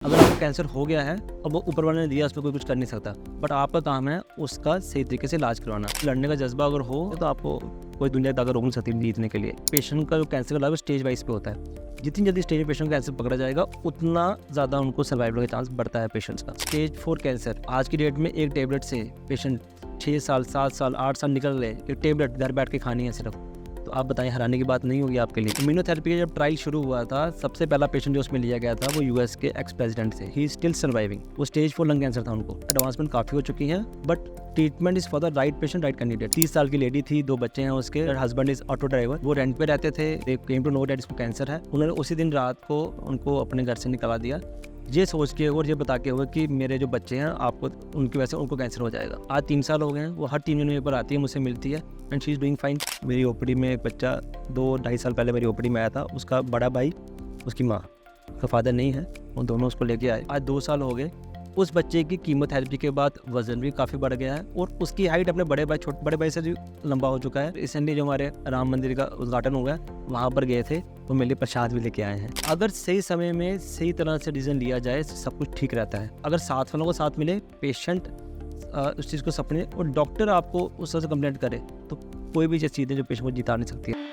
अगर आपको कैंसर हो गया है और वो ऊपर वाले ने दिया, उस पर कोई कुछ कर नहीं सकता, बट आपका काम है उसका सही तरीके से इलाज करवाना। लड़ने का जज्बा अगर हो तो आपको कोई दुनिया दागा रोक नहीं सकती जीतने के लिए। पेशेंट का जो कैंसर का इलाज स्टेज वाइज पे होता है। जितनी जल्दी स्टेज में पेशेंट का कैंसर पकड़ा जाएगा उतना ज़्यादा उनको सर्वाइवल का चांस बढ़ता है पेशेंट्स का। स्टेज 4 कैंसर आज की डेट में एक टेबलेट से पेशेंट 6 साल 7 साल 8 साल निकल रहे। एक टेबलेट घर बैठ के खानी है सिर्फ, तो आप बताएं हैरानी की बात नहीं होगी आपके लिए। इम्यूनोथेरेपी का जब ट्रायल शुरू हुआ था, सबसे पहला पेशेंट जो उसमें लिया गया था वो यूएस के एक्स प्रेसिडेंट से। He still surviving. वो स्टेज 4 लंग कैंसर था उनको। एडवांसमेंट काफ़ी हो चुकी है, but treatment is for the right patient right candidate. 30 साल की लेडी थी, 2 बच्चे हैं उसके, हस्बैंड इज ऑटो ड्राइवर। वो रेंट पे रहते थे। दे केम टू नो दैट इसको कैंसर है। उन्होंने उसी दिन रात को उनको अपने घर से निकला दिया, ये सोच के और ये बता के हुए कि मेरे जो बच्चे हैं आपको उनकी वजह से उनको कैंसर हो जाएगा। आज 3 साल हो गए हैं। वो हर 3 महीने पर आती है, मुझसे मिलती है and she is doing fine. मेरी ओपीडी में एक बच्चा 2-2.5 साल पहले मेरी ओपीडी में आया था। उसका बड़ा भाई, उसकी माँ, उसका फादर नहीं है, वो दोनों उसको लेके आए। आज 2 साल हो गए। उस बच्चे की कीमोथेरेपी के बाद वजन भी काफ़ी बढ़ गया है और उसकी हाइट अपने बड़े भाई से भी लंबा हो चुका है। रिसेंटली जो हमारे राम मंदिर का उद्घाटन हो गया, वहाँ पर गए थे, वो मेरे लिए प्रसाद भी लेके आए हैं। अगर सही समय में सही तरह से डिसीजन लिया जाए सब कुछ ठीक रहता है। अगर साथ वालों को साथ मिले, पेशेंट उस चीज़ को सपने और डॉक्टर आपको उस तरह से कंप्लेंट करे, तो कोई भी चीज़ है जो पेशेंट को जिता नहीं सकती है।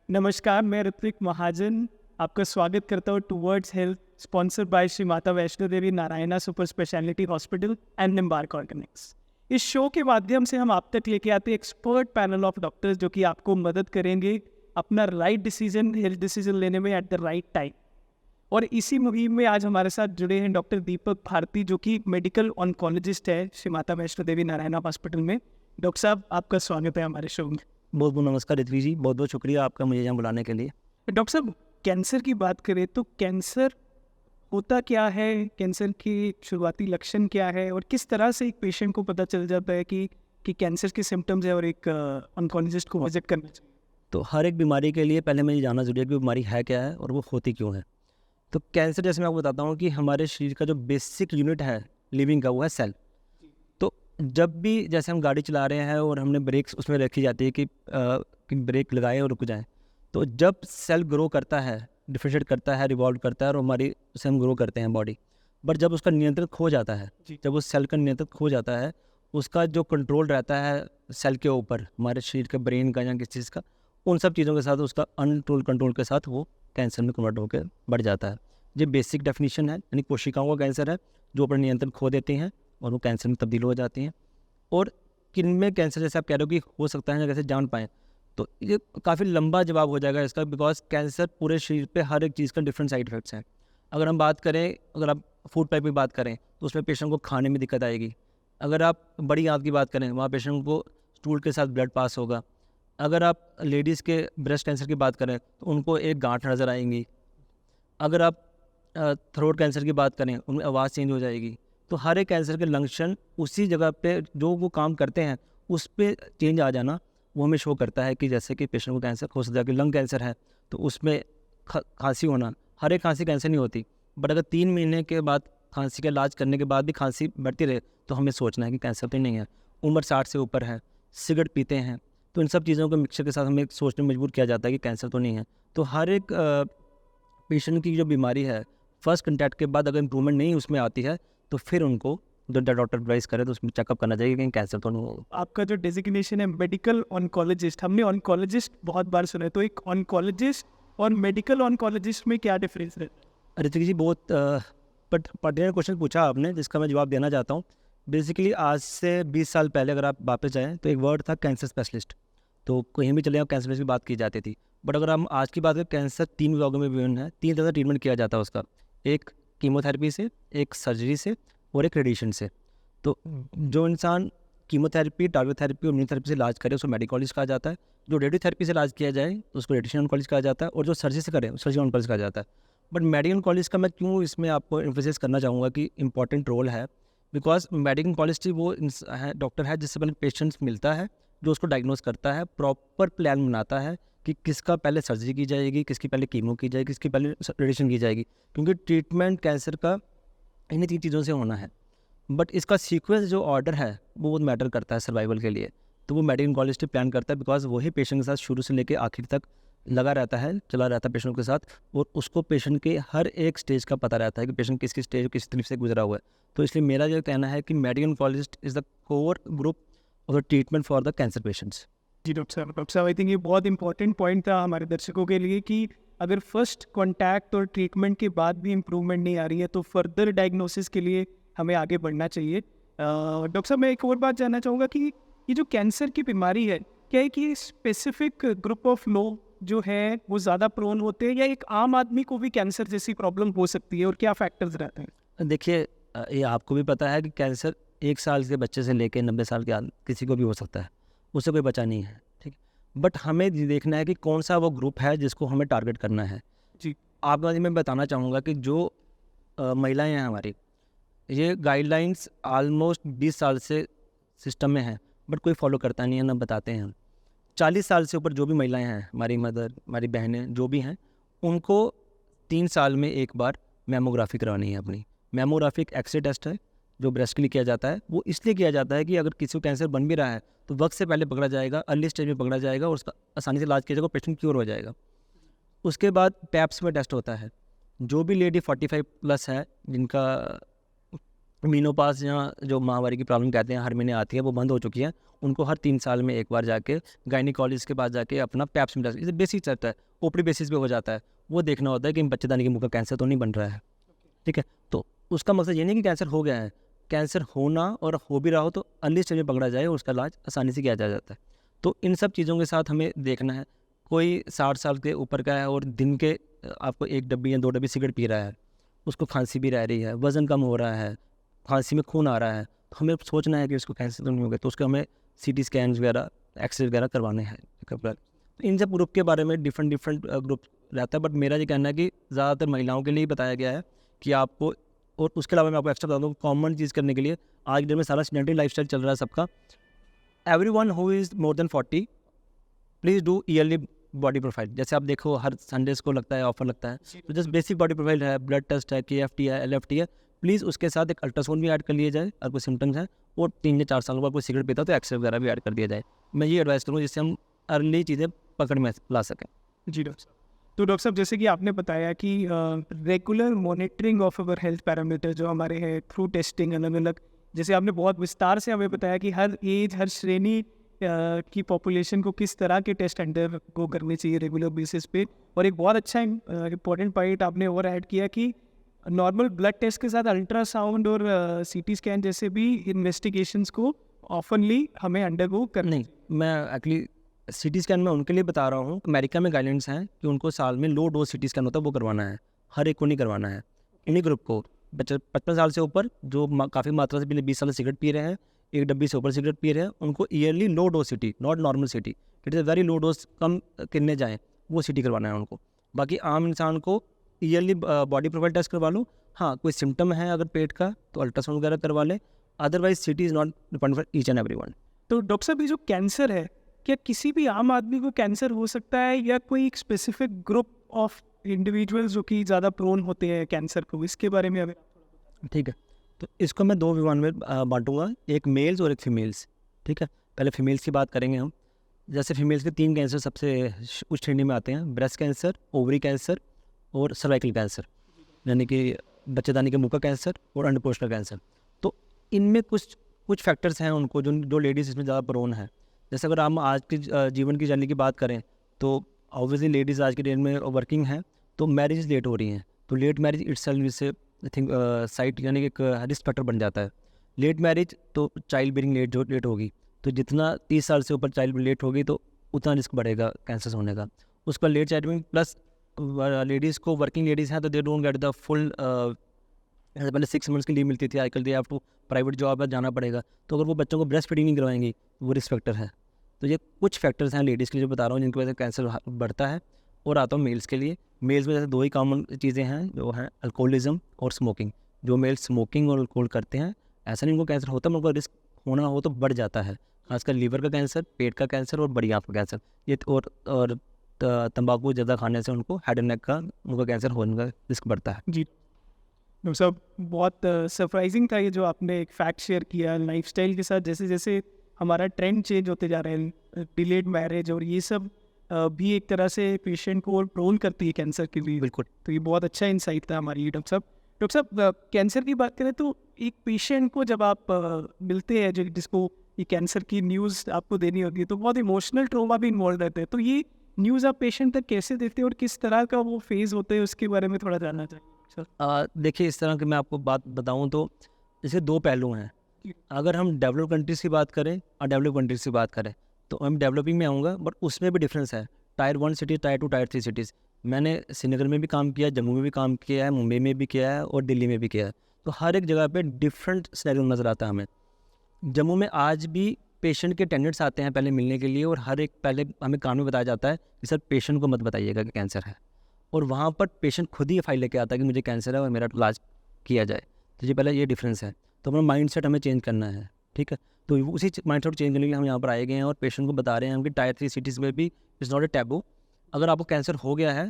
नमस्कार, मैं ऋत्विक महाजन आपका स्वागत करता हूँ towards health, sponsored by Shri Mata Vaishno Devi Narayana super speciality hospital and Nimbark organics. इस शो के माध्यम से हम आप तक लेके आते हैं एक्सपर्ट पैनल ऑफ डॉक्टर्स जो कि आपको मदद करेंगे अपना राइट डिसीजन, हेल्थ डिसीजन लेने में एट द राइट टाइम। और इसी मुहिम में आज हमारे साथ जुड़े हैं डॉक्टर दीपक भारती, जो कि मेडिकल ऑन्कोलॉजिस्ट है श्री माता वैष्णो देवी नारायणा हॉस्पिटल में। डॉक्टर साहब, आपका स्वागत है हमारे शो में। बहुत बहुत नमस्कार ऋत्विक जी, बहुत बहुत शुक्रिया आपका मुझे यहाँ बुलाने के लिए। डॉक्टर साहब, कैंसर की बात करें तो कैंसर होता क्या है, कैंसर की शुरुआती लक्षण क्या है और किस तरह से एक पेशेंट को पता चल जाता है कि कैंसर के सिम्टम्स है और एक ऑन्कोलॉजिस्ट को विजिट करना चाहिए? तो हर एक बीमारी के लिए पहले मुझे जानना जरूरी है कि बीमारी है क्या है और वो होती क्यों है। तो कैंसर, जैसे मैं आपको बताता हूँ कि हमारे शरीर का जो बेसिक यूनिट है लिविंग का, वो है सेल। तो जब भी जैसे हम गाड़ी चला रहे हैं और हमने ब्रेक्स उसमें रखी जाती है कि ब्रेक लगाएं और रुक जाएं, तो जब सेल ग्रो करता है, डिफरेंशिएट करता है, रिवॉल्व करता है और हमारी उसे हम ग्रो करते हैं बॉडी। बट जब उसका नियंत्रण खो जाता है, जब उस सेल का नियंत्रण खो जाता है, उसका जो कंट्रोल रहता है सेल के ऊपर, हमारे शरीर के ब्रेन का या किसी चीज़ का, उन सब चीज़ों के साथ उसका अनटोल कंट्रोल के साथ वो कैंसर में कन्वर्ट होकर बढ़ जाता है। ये बेसिक डेफिनेशन है, यानी कोशिकाओं का कैंसर है जो अपना नियंत्रण खो देती हैं और वो कैंसर में तब्दील हो जाती हैं। और किन में कैंसर, जैसे आप कह रहे हो कि हो सकता है, कैसे जान पाएँ, तो ये काफ़ी लंबा जवाब हो जाएगा इसका, बिकॉज कैंसर पूरे शरीर पे हर एक चीज़ का डिफरेंट साइड इफेक्ट्स हैं। अगर हम बात करें, अगर आप फूड टाइप की बात करें तो उसमें पेशेंट को खाने में दिक्कत आएगी। अगर आप बड़ी आंत की बात करें, वहाँ पेशेंट को स्टूल के साथ ब्लड पास होगा। अगर आप लेडीज़ के ब्रेस्ट कैंसर की बात करें तो उनको एक गांठ नज़र आएंगी। अगर आप थ्रोट कैंसर की बात करें, उनमें आवाज़ चेंज हो जाएगी। तो हर एक कैंसर के लक्षण उसी जगह पे जो वो काम करते हैं उस पर चेंज आ जाना, वो हमें शो करता है कि जैसे कि पेशेंट को कैंसर हो सकता है। कि लंग कैंसर है तो उसमें खांसी होना, हर एक खांसी कैंसर नहीं होती, बट अगर 3 महीने के बाद खांसी का इलाज करने के बाद भी खांसी बढ़ती रहे तो हमें सोचना है कि कैंसर तो नहीं है। उम्र 60 से ऊपर है, सिगरेट पीते हैं, तो इन सब चीज़ों के मिक्सचर के साथ हमें सोचने में मजबूर किया जाता है कि कैंसर तो नहीं है। तो हर एक पेशेंट की जो बीमारी है, फर्स्ट कंटैक्ट के बाद अगर इंप्रूवमेंट नहीं उसमें आती है तो फिर उनको जो डॉक्टर एडवाइस करे तो उसमें चेकअप करना चाहिए कि कैंसर तो नहीं होगा। आपका जो डेजिग्नेशन है मेडिकल ऑन्कोलॉजिस्ट, हमने ऑन्कोलॉजिस्ट बहुत बार सुना है, तो एक ऑन्कोलॉजिस्ट और मेडिकल ऑन्कोलॉजिस्ट में क्या डिफरेंस है? ऋतिक जी, बहुत पर्टिकुलर क्वेश्चन पूछा आपने जिसका मैं जवाब देना चाहता हूँ। बेसिकली आज से 20 साल पहले अगर आप वापस जाएँ तो एक वर्ड था कैंसर स्पेशलिस्ट। तो कहीं भी चले आप कैंसर स्पेशलिस्ट की बात की जाती थी। बट अगर हम आज की बात करें, कैंसर 3 विभागों में विभिन्न है। 3 तरह से ट्रीटमेंट किया जाता है उसका, एक कीमोथेरेपी से, एक सर्जरी से और एक रेडिएशन से। तो जो इंसान कीमोथेरेपी, टारगेट थेरेपी और इम्यूनोथेरेपी से इलाज करे उसको मेडिकोलॉजिस्ट कहा जाता है। जो रेडियोथेरेपी से इलाज किया जाए तो उसको रेडिएशन ऑन्कोलॉजिस्ट कहा जाता है, और जो सर्जरी से करे सर्जिकल ऑन्कोलॉजिस्ट कहा जाता है। बट मेडिकल ऑन्कोलॉजिस्ट का मैं क्यों इसमें आपको एम्फेसिस करना चाहूँगा कि इंपॉर्टेंट रोल है, बिकॉज मेडिकल ऑन्कोलॉजिस्ट वो डॉक्टर है जिससे पहले पेशेंट्स मिलता है, जो उसको डायग्नोस करता है, प्रॉपर प्लान बनाता है कि किसका पहले सर्जरी की जाएगी, किसकी पहले कीमो की जाएगी, किसकी पहले रेडिएशन की जाएगी। क्योंकि ट्रीटमेंट कैंसर का इन्हीं 3 चीज़ों से होना है। बट इसका सीक्वेंस जो ऑर्डर है वो बहुत मैटर करता है सर्वाइवल के लिए। तो वो मेडिकल ऑन्कोलॉजिस्ट प्लान करता है, बिकॉज वही पेशेंट के साथ शुरू से लेकर आखिर तक लगा रहता है, चला रहता है पेशेंट के साथ, और उसको पेशेंट के हर एक स्टेज का पता रहता है कि पेशेंट किस किस स्टेज किस तकलीफ से गुजरा हुआ है। तो इसलिए मेरा ये कहना है कि medical oncologist is the core group of the treatment for the cancer patients. जी डॉक्टर साहब, आई थिंक ये बहुत इंपॉर्टेंट पॉइंट था हमारे दर्शकों के लिए कि अगर फर्स्ट कॉन्टैक्ट और ट्रीटमेंट के बाद भी इम्प्रूवमेंट नहीं आ रही है तो फर्दर डायग्नोसिस के लिए हमें आगे बढ़ना चाहिए। डॉक्टर साहब, मैं एक और बात जानना चाहूँगा कि ये जो कैंसर की बीमारी है, क्या है कि स्पेसिफिक ग्रुप ऑफ लोग जो है वो ज़्यादा प्रोन होते हैं, या एक आम आदमी को भी कैंसर जैसी प्रॉब्लम हो सकती है, और क्या फैक्टर्स रहते हैं? देखिए, ये आपको भी पता है कि कैंसर 1 साल के बच्चे से लेकर 90 साल के किसी को भी हो सकता है, उससे कोई बचा नहीं है, ठीक। बट हमें ये देखना है कि कौन सा वो ग्रुप है जिसको हमें टारगेट करना है। जी। आपको मैं बताना चाहूँगा कि जो महिलाएं हैं हमारी, ये गाइडलाइंस ऑलमोस्ट 20 साल से सिस्टम में है, बट कोई फॉलो करता नहीं है, ना बताते हैं। 40 साल से ऊपर जो भी महिलाएं हैं, हमारी मदर, हमारी बहनें जो भी हैं, उनको 3 साल में एक बार मैमोग्राफी करवानी है अपनी। मैमोग्राफी एक एक्सरे टेस्ट है जो ब्रेस्ट के लिए किया जाता है। वो इसलिए किया जाता है कि अगर किसी को कैंसर बन भी रहा है तो वक्त से पहले पकड़ा जाएगा, अर्ली स्टेज में पकड़ा जाएगा और उसका आसानी से इलाज किया जाएगा, पेशेंट क्योर हो जाएगा। उसके बाद पैप्स में टेस्ट होता है। जो भी लेडी 45 प्लस है, जिनका मीनोपास या जो माहवारी की प्रॉब्लम कहते हैं हर महीने आती है, वो बंद हो चुकी है, उनको हर 3 साल में एक बार जाके गायनिकोलॉजिस्ट के पास जाके अपना पैप्स में टेस्ट, इसे बेसिक चलता है, ओपीडी बेसिस पे हो जाता है। वो देखना होता है कि बच्चेदानी के मुंह का कैंसर तो नहीं बन रहा है, ठीक है। तो उसका मकसद ये नहीं कि कैंसर हो गया है, कैंसर होना और हो भी रहा हो तो अर्ली स्टेज में पकड़ा जाए और उसका इलाज आसानी से किया जा जाता है। तो इन सब चीज़ों के साथ हमें देखना है। कोई 60 साल के ऊपर का है और दिन के आपको 1 डब्बी या 2 डब्बी सिगरेट पी रहा है, उसको खांसी भी रह रही है, वज़न कम हो रहा है, खांसी में खून आ रहा है, तो हमें सोचना है कि उसको कैंसर तो नहीं हो गया, तो उसको हमें CT स्कैन वगैरह, एक्सरे वगैरह करवाने हैं। तो इन सब ग्रुप के बारे में डिफरेंट ग्रुप रहता है, बट मेरा ये कहना है कि ज़्यादातर महिलाओं के लिए ही बताया गया है कि आपको, और उसके अलावा मैं आपको एक्स्ट्रा बता दूँ, कॉमन चीज़ करने के लिए आज के डेट में सारा सेडेंटरी लाइफस्टाइल चल रहा है सबका। Everyone who is more than 40 please do yearly body profile. जैसे आप देखो हर संडेज़ को लगता है, ऑफर लगता है, तो जस्ट बेसिक बॉडी प्रोफाइल है, ब्लड टेस्ट है, KFT है, LFT है, प्लीज़ उसके साथ एक अल्ट्रासाउंड भी ऐड कर लिया जाए अगर कोई सिम्टम्स है, और 3 या 4 साल बाद कोई सिगरेट पीता है तो एक्सरे वगैरह भी ऐड कर दिया जाए। मैं ये एडवाइस करूँ जिससे हम अर्ली चीज़ें पकड़ में ला सकें। जी डॉक्टर साहब, तो डॉक्टर साहब, जैसे कि आपने बताया कि regular monitoring of our health parameter जो हमारे हैं थ्रू टेस्टिंग अलग अलग, जैसे आपने बहुत विस्तार से हमें बताया कि हर एज, हर श्रेणी की पॉपुलेशन को किस तरह के टेस्ट अंडर गो करने चाहिए रेगुलर बेसिस पे, और एक बहुत अच्छा इंपॉर्टेंट पॉइंट आपने और ऐड किया कि नॉर्मल ब्लड टेस्ट के साथ अल्ट्रासाउंड और CT स्कैन जैसे भी इन्वेस्टिगेशंस को ऑफनली हमें अंडरगो करना। नहीं, मैं एक्चुअली CT स्कैन में उनके लिए बता रहा हूँ। अमेरिका में गाइडेंस हैं कि उनको साल में लो डोज CT स्कैन होता है वो करवाना है, हर एक को नहीं करवाना है। इन्हीं ग्रुप को 55 साल से ऊपर जो काफ़ी मात्रा से पहले 20 साल से सिगरेट पी रहे हैं, 1 डब्बी से ऊपर सिगरेट पी रहे हैं, उनको early low dose CT, not normal CT, it is very low dose, कम कितने जाएँ वो CT करवाना है उनको। बाकी आम इंसान को ईयरली बॉडी प्रोफाइल टेस्ट करवा लो। हाँ, कोई सिम्टम है अगर पेट का तो अल्ट्रासाउंड वगैरह करवा लें, otherwise CT is not depend for each and everyone. तो डॉक्टर साहब, ये जो कैंसर है, क्या किसी भी आम आदमी को कैंसर हो सकता है, या कोई एक स्पेसिफिक ग्रुप ऑफ इंडिविजुअल्स जो कि ज़्यादा प्रोन होते हैं कैंसर को, इसके बारे में अगर? ठीक है, तो इसको मैं 2 विभाग में बांटूंगा, एक मेल्स और एक फीमेल्स, ठीक है। पहले फीमेल्स की बात करेंगे हम। जैसे फीमेल्स के 3 कैंसर सबसे उच्च श्रेणी में आते हैं, ब्रेस्ट कैंसर, ओवरी कैंसर और सर्वाइकल कैंसर, यानी कि बच्चेदानी के मुंह का कैंसर और अंडकोश कैंसर। तो इनमें कुछ फैक्टर्स हैं उनको जो लेडीज़ इसमें ज़्यादा प्रोन है। जैसे अगर हम आज की जीवन की जर्नी की बात करें तो ऑब्वियसली लेडीज़ आज के डेट में वर्किंग हैं, तो मैरिज लेट हो रही हैं, तो लेट मैरिज इटसेल्फ से आई थिंक साइट यानी कि एक रिस्क फैक्टर बन जाता है। लेट मैरिज तो चाइल्ड बेयरिंग लेट होगी, तो जितना 30 साल से ऊपर चाइल्ड लेट होगी तो उतना रिस्क बढ़ेगा कैंसर होने का। उसका late child bearing plus ladies को, वर्किंग लेडीज़ हैं तो they don't get the full, पहले 6 मंथ्स की लीव मिलती थी, आजकल they have to private job है, जाना पड़ेगा। तो अगर वो बच्चों को ब्रेस्ट फीडिंग नहीं करवाएंगी वो रिस्क फैक्टर है। तो ये कुछ फैक्टर्स हैं लेडीज़ के लिए जो बता रहा हूँ जिनकी वजह से कैंसर बढ़ता है। और आता हूँ मेल्स के लिए। मेल्स में जैसे 2 ही कॉमन चीज़ें हैं जो हैं अल्कोहलिज्म और स्मोकिंग। जो मेल स्मोकिंग और अल्कोहल करते हैं, ऐसा नहीं उनको कैंसर होता, मगर रिस्क होना हो तो बढ़ जाता है, खासकर लीवर का कैंसर, पेट का कैंसर और बड़ी आँख का कैंसर। ये और तंबाकू ज़्यादा खाने से उनको हेड एंड नेक का उनका कैंसर होने का रिस्क बढ़ता है। जी डॉक्टर साहब बहुत सरप्राइजिंग था ये जो आपने एक फैक्ट शेयर किया लाइफस्टाइल के साथ। जैसे जैसे हमारा ट्रेंड चेंज होते जा रहे हैं, डिलेड मैरिज और ये सब भी एक तरह से पेशेंट को और प्रोन करती है कैंसर के लिए। बिल्कुल। तो ये बहुत अच्छा इंसाइट था हमारी डॉक्टर साहब। डॉक्टर साहब कैंसर की बात करें तो एक पेशेंट को जब आप मिलते हैं जिसको ये कैंसर की न्यूज़ आपको देनी होती है तो बहुत इमोशनल ट्रॉमा भी इन्वॉल्व रहते हैं। तो ये न्यूज़ आप पेशेंट तक कैसे देते हैं और किस तरह का वो फेज़ होता है उसके बारे में थोड़ा जानना चाहिए सर। देखिए, इस तरह की मैं आपको बात बताऊं तो इसके दो पहलू हैं। जी। अगर हम डेवलप कंट्रीज़ की बात करें और डेवलप कंट्रीज़ की बात करें तो हम डेवलपिंग में आऊँगा, बट उसमें भी डिफरेंस है। Tyre 1 city, tyre 2, tyre 3 cities. मैंने श्रीनगर में भी काम किया, जम्मू में भी काम किया है, मुंबई में भी किया है और दिल्ली में भी किया है। तो हर एक जगह पे डिफरेंट सिनेरियो नज़र आता है हमें। जम्मू में आज भी पेशेंट के अटेंडेंट्स आते हैं पहले मिलने के लिए, और हर एक पहले हमें कान में बताया जाता है कि सर पेशेंट को मत बताइएगा कि कैंसर है, और वहाँ पर पेशेंट खुद ही फाइल लेके आता है कि मुझे कैंसर है और मेरा इलाज किया जाए। तो ये पहले ये डिफरेंस है। तो अपना माइंडसेट हमें चेंज करना है, ठीक है। तो उसी माइंडसेट चेंज करने के लिए हम यहाँ पर आए गए हैं और पेशेंट को बता रहे हैं हम कि टायर 3 सिटीज़ में भी इज़ नॉट ए टैबू। अगर आपको कैंसर हो गया है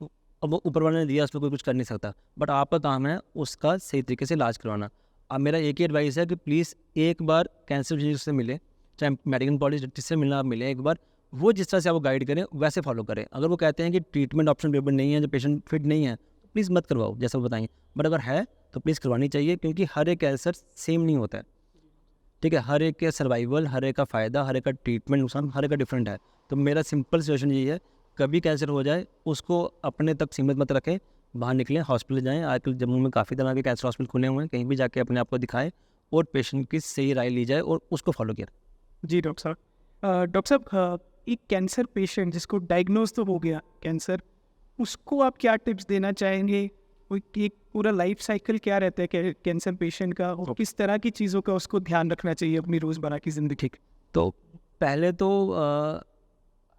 तो अब वो ऊपर वाले ने दिया, उसमें कोई कुछ कर नहीं सकता, बट आपका काम है उसका सही तरीके से इलाज करवाना। अब मेरा एक ही एडवाइस है कि प्लीज़ एक बार कैंसर फिजिशियन से मिले, चाहे मेडिकल कॉलेज जिससे मिलना आप मिले एक बार, वो जिस तरह से आपको गाइड करें वैसे फॉलो करें। अगर वो कहते हैं कि ट्रीटमेंट ऑप्शन अवेलेबल नहीं है, जो पेशेंट फिट नहीं है, तो प्लीज़ मत करवाओ, जैसा वो बताएंगे। बट अगर है तो प्लीज़ करवानी चाहिए, क्योंकि हर एक कैंसर सेम नहीं होता है, ठीक है। हर एक का सर्वाइवल, हर एक का फ़ायदा, हर एक का ट्रीटमेंट नुकसान, हर एक का डिफरेंट है। तो मेरा सिंपल सजेशन यही है, कभी कैंसर हो जाए उसको अपने तक सीमित मत रखें, बाहर निकलें, हॉस्पिटल जाएँ। आजकल जम्मू में काफ़ी तरह के कैंसर हॉस्पिटल खुले हुए हैं, कहीं भी जाके अपने आप को दिखाएं और पेशेंट की सही राय ली जाए और उसको फॉलो किया। जी डॉक्टर साहब। डॉक्टर साहब एक कैंसर पेशेंट जिसको डायग्नोज तो हो गया कैंसर, उसको आप क्या टिप्स देना चाहेंगे? कोई एक पूरा लाइफ साइकिल क्या रहता है कैंसर पेशेंट का, और किस तरह की चीज़ों का उसको ध्यान रखना चाहिए अपनी रोज़मर्रा की ज़िंदगी? ठीक। तो पहले तो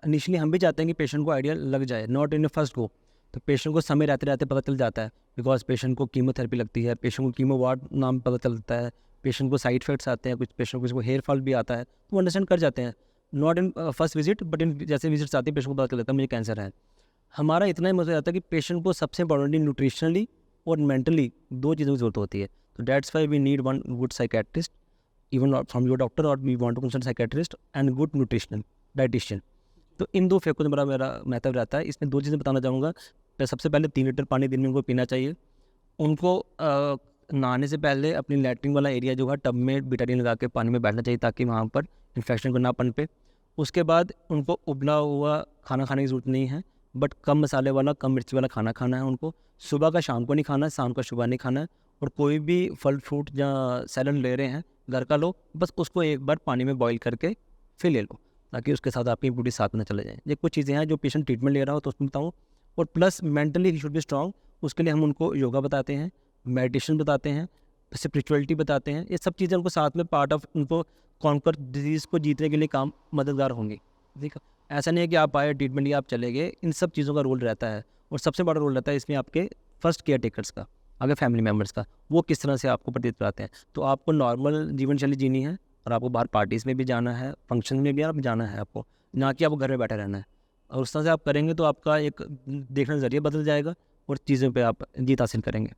इनिशियली हम भी चाहते हैं कि पेशेंट को आइडिया लग जाए, नॉट इन फर्स्ट गो। तो पेशेंट को समय रहते रहते पता चल जाता है, बिकॉज पेशेंट को कीमोथेरेपी लगती है, पेशेंट को कीमो वार्ड नाम पता चलता है, पेशेंट को साइड इफेक्ट्स आते हैं, कुछ पेशेंट को किसी को हेयर फॉल भी आता है, तो वो अंडरस्टैंड कर जाते हैं। Not in first visit, but in जैसे विजिट्स आती है पेशेंट को पता चल जाता है मुझे कैंसर है। हमारा इतना ही मसला रहता है कि पेशेंट को सबसे इंपॉर्टेंटली न्यूट्रिशनली और मेंटली दो चीज़ों की जरूरत होती है। तो that's why we need one good psychiatrist, even from your doctor, और we want to consult psychiatrist and good nutritional dietitian. तो इन दो फेक को मेरा महत्व रहता है। इसमें दो चीज़ें बताना चाहूँगा। सबसे पहले 3 लीटर पानी दिन में उनको पीना चाहिए। उनको नहाने से पहले अपनी लैट्रिन वाला एरिया जो है टब में बिटाडीन लगा के पानी में बैठना चाहिए, ताकि वहाँ पर इन्फेक्शन को ना पनपे। उसके बाद उनको उबला हुआ खाना खाने की ज़रूरत नहीं है, बट कम मसाले वाला, कम मिर्ची वाला खाना खाना है उनको। सुबह का शाम को नहीं खाना है, शाम का सुबह नहीं खाना है। और कोई भी फल फ्रूट या सैलड ले रहे हैं घर का लो, बस उसको एक बार पानी में बॉईल करके फिर ले लो, ताकि उसके साथ आपकी बॉडी साथ में चले जाए। ये कुछ चीज़ें हैं जो पेशेंट ट्रीटमेंट ले रहा हो तो उसमें बताऊँ। और plus mentally he should be strong, उसके लिए हम उनको योगा बताते हैं, मेडिटेशन बताते हैं, स्पिरिचुअलिटी बताते हैं। ये सब चीज़ें उनको साथ में पार्ट ऑफ उनको कॉन्कर डिजीज़ को जीतने के लिए काम मददगार होंगी। ठीक है, ऐसा नहीं है कि आप आए ट्रीटमेंट लिया आप चले गए। इन सब चीज़ों का रोल रहता है, और सबसे बड़ा रोल रहता है इसमें आपके फर्स्ट केयर टेकर्स का, अगर फैमिली मेम्बर्स का, वो किस तरह से आपको प्रतीत कराते हैं। तो आपको नॉर्मल जीवन शैली जीनी है, और आपको बाहर पार्टीज़ में भी जाना है, फंक्शन में भी आप जाना है आपको, ना कि आपको घर में बैठे रहना है। और उस तरह से आप करेंगे तो आपका एक देखने का नज़रिया बदल जाएगा और चीज़ों पे आप जीत हासिल करेंगे।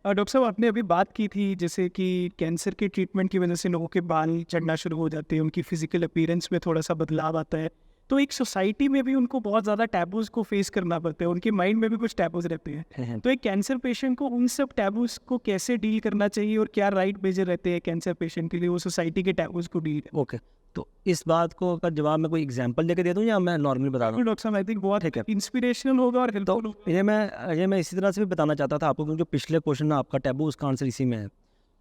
डॉक्टर साहब आपने अभी बात की थी जैसे कि कैंसर के ट्रीटमेंट की वजह से लोगों के बाल झड़ना शुरू हो जाते हैं, उनकी फिजिकल अपीयरेंस में थोड़ा सा बदलाव आता है। तो एक सोसाइटी में भी उनको बहुत ज़्यादा टैबूज़ को फेस करना पड़ता है, उनके माइंड में भी कुछ टैबूज़ रहते हैं। तो एक कैंसर पेशेंट को उन सब टैबूज़ को कैसे डील करना चाहिए, और क्या राइट मेजर रहते हैं कैंसर पेशेंट के लिए वो सोसाइटी के टैबूज़ को डील? ओके, तो इस बात को अगर जवाब मैं कोई एग्जांपल देके दे दूँ या मैं नॉर्मली बता दूँ? डॉक्टर साहब आई थिंक बहुत ठीक है। इंस्पिरेशनल होगा और हेल्पफुल होगा। ये मैं इसी तरह से भी बताना चाहता था आपको, क्योंकि पिछले क्वेश्चन में आपका टैबू उसका आंसर इसी में है।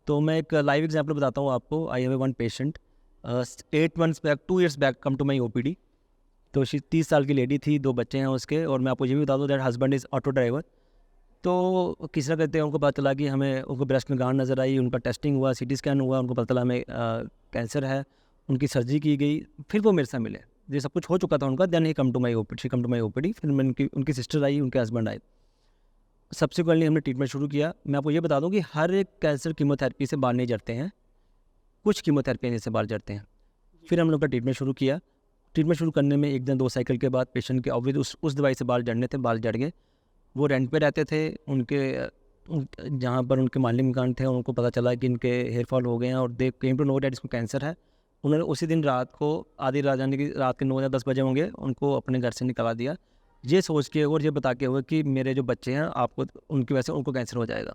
तो मैं एक लाइव एग्जांपल बताता हूँ आपको। I have one patient 8 months back, 2 years back come to my OPD. तो 30 साल की लेडी थी, 2 बच्चे हैं उसके, और मैं आपको ये भी बता दूँ that husband is auto driver. तो किस तरह कहते हैं, उनको पता चला कि हमें उनको ब्रेस्ट में गांठ नज़र आई, उनका टेस्टिंग हुआ, सीटी स्कैन हुआ, उनको पता चला हमें कैंसर है, उनकी सर्जरी की गई। फिर वो मेरे साथ मिले, ये सब कुछ हो चुका था उनका। Then he come to my OPD. फिर मैं उनकी सिस्टर आई, उनके हस्बैंड आए। सब्सिक्वेंटली हमने ट्रीटमेंट शुरू किया। मैं आपको ये बता दूं कि हर एक कैंसर कीमोथेरेपी से बाहर नहीं जड़ते हैं, कुछ कीमोथेरेपी से बाहर जड़ते हैं। फिर हम लोग का ट्रीटमेंट शुरू किया। ट्रीटमेंट शुरू करने में 1 दिन 2 साइकिल के बाद पेशेंट के ऑब्वियस उस दवाई से बाल जड़ने थे, बाल जड़ गए। वो रेंट पे रहते थे, उनके जहाँ पर उनके मालिक मकान थे, उनको पता चला कि इनके हेयर फॉल हो गए हैं और दे केम टू नो डैट इसको कैंसर है। उन्होंने उसी दिन रात को आधी रात, यानी कि रात के 9 या 10 बजे होंगे, उनको अपने घर से निकला दिया, ये सोच के और ये बता के हुए कि मेरे जो बच्चे हैं आपको उनकी वजह से उनको कैंसर हो जाएगा।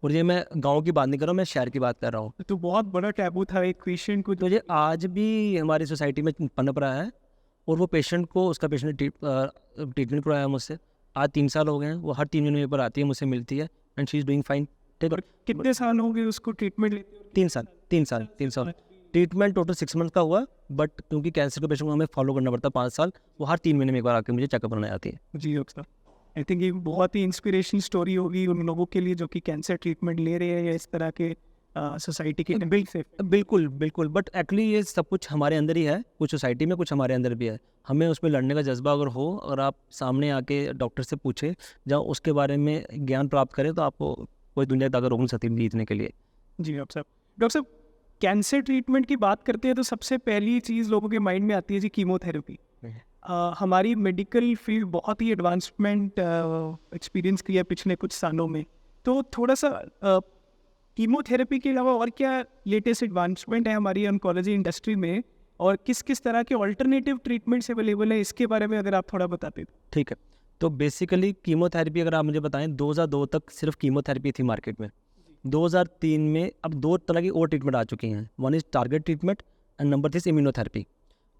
और ये मैं गांव की बात नहीं कर रहा हूँ, मैं शहर की बात कर रहा हूँ। तो बहुत बड़ा टैबू था एक पेशेंट को। तो ये आज भी हमारी सोसाइटी में पनप रहा है और वो पेशेंट को, उसका पेशेंट ट्रीटमेंट करवाया मुझसे। आज 3 साल हो गए हैं, वो हर 3 महीने पर आती है, मुझसे मिलती है and she is doing fine. ठीक है, और कितने साल हो गए उसको ट्रीटमेंट लेते हुए? 3 साल ट्रीटमेंट टोटल 6 मंथ का हुआ, बट क्योंकि कैंसर के पेशेंट को हमें फॉलो करना पड़ता है 5 साल, वो हर 3 महीने में एक बार आके मुझे चेकअप करने आती है। जी डॉक्टर साहब, आई थिंक ये बहुत ही इंस्पिरेशनल स्टोरी होगी उन लोगों के लिए जो कि कैंसर ट्रीटमेंट ले रहे हैं या इस तरह के सोसाइटी के बिल्ड से। बिल्कुल बिल्कुल, बट एक्चुअली ये सब कुछ हमारे अंदर ही है, कुछ सोसाइटी में, कुछ हमारे अंदर भी है। हमें उसमें लड़ने का जज्बा अगर हो और आप सामने आके डॉक्टर से पूछे, जहाँ उसके बारे में ज्ञान प्राप्त करें, तो आपको कोई दुनिया ताकत रोक नहीं सकती जीतने के लिए। जी डॉक्टर साहब, कैंसर ट्रीटमेंट की बात करते हैं तो सबसे पहली चीज़ लोगों के माइंड में आती है जी कीमोथेरेपी। हमारी मेडिकल फील्ड बहुत ही एडवांसमेंट एक्सपीरियंस किया पिछले कुछ सालों में, तो थोड़ा सा कीमोथेरेपी के अलावा और क्या लेटेस्ट एडवांसमेंट है हमारी ऑन्कोलॉजी इंडस्ट्री में, और किस किस तरह के ऑल्टरनेटिव ट्रीटमेंट्स अवेलेबल है, इसके बारे में अगर आप थोड़ा बताते तो। ठीक है, तो बेसिकली कीमोथेरेपी अगर आप मुझे बताएं, 2002 तक सिर्फ कीमोथेरेपी थी मार्केट में। 2003 में अब 2 तरह की और ट्रीटमेंट आ चुकी हैं, one is target treatment and number 3 immunotherapy.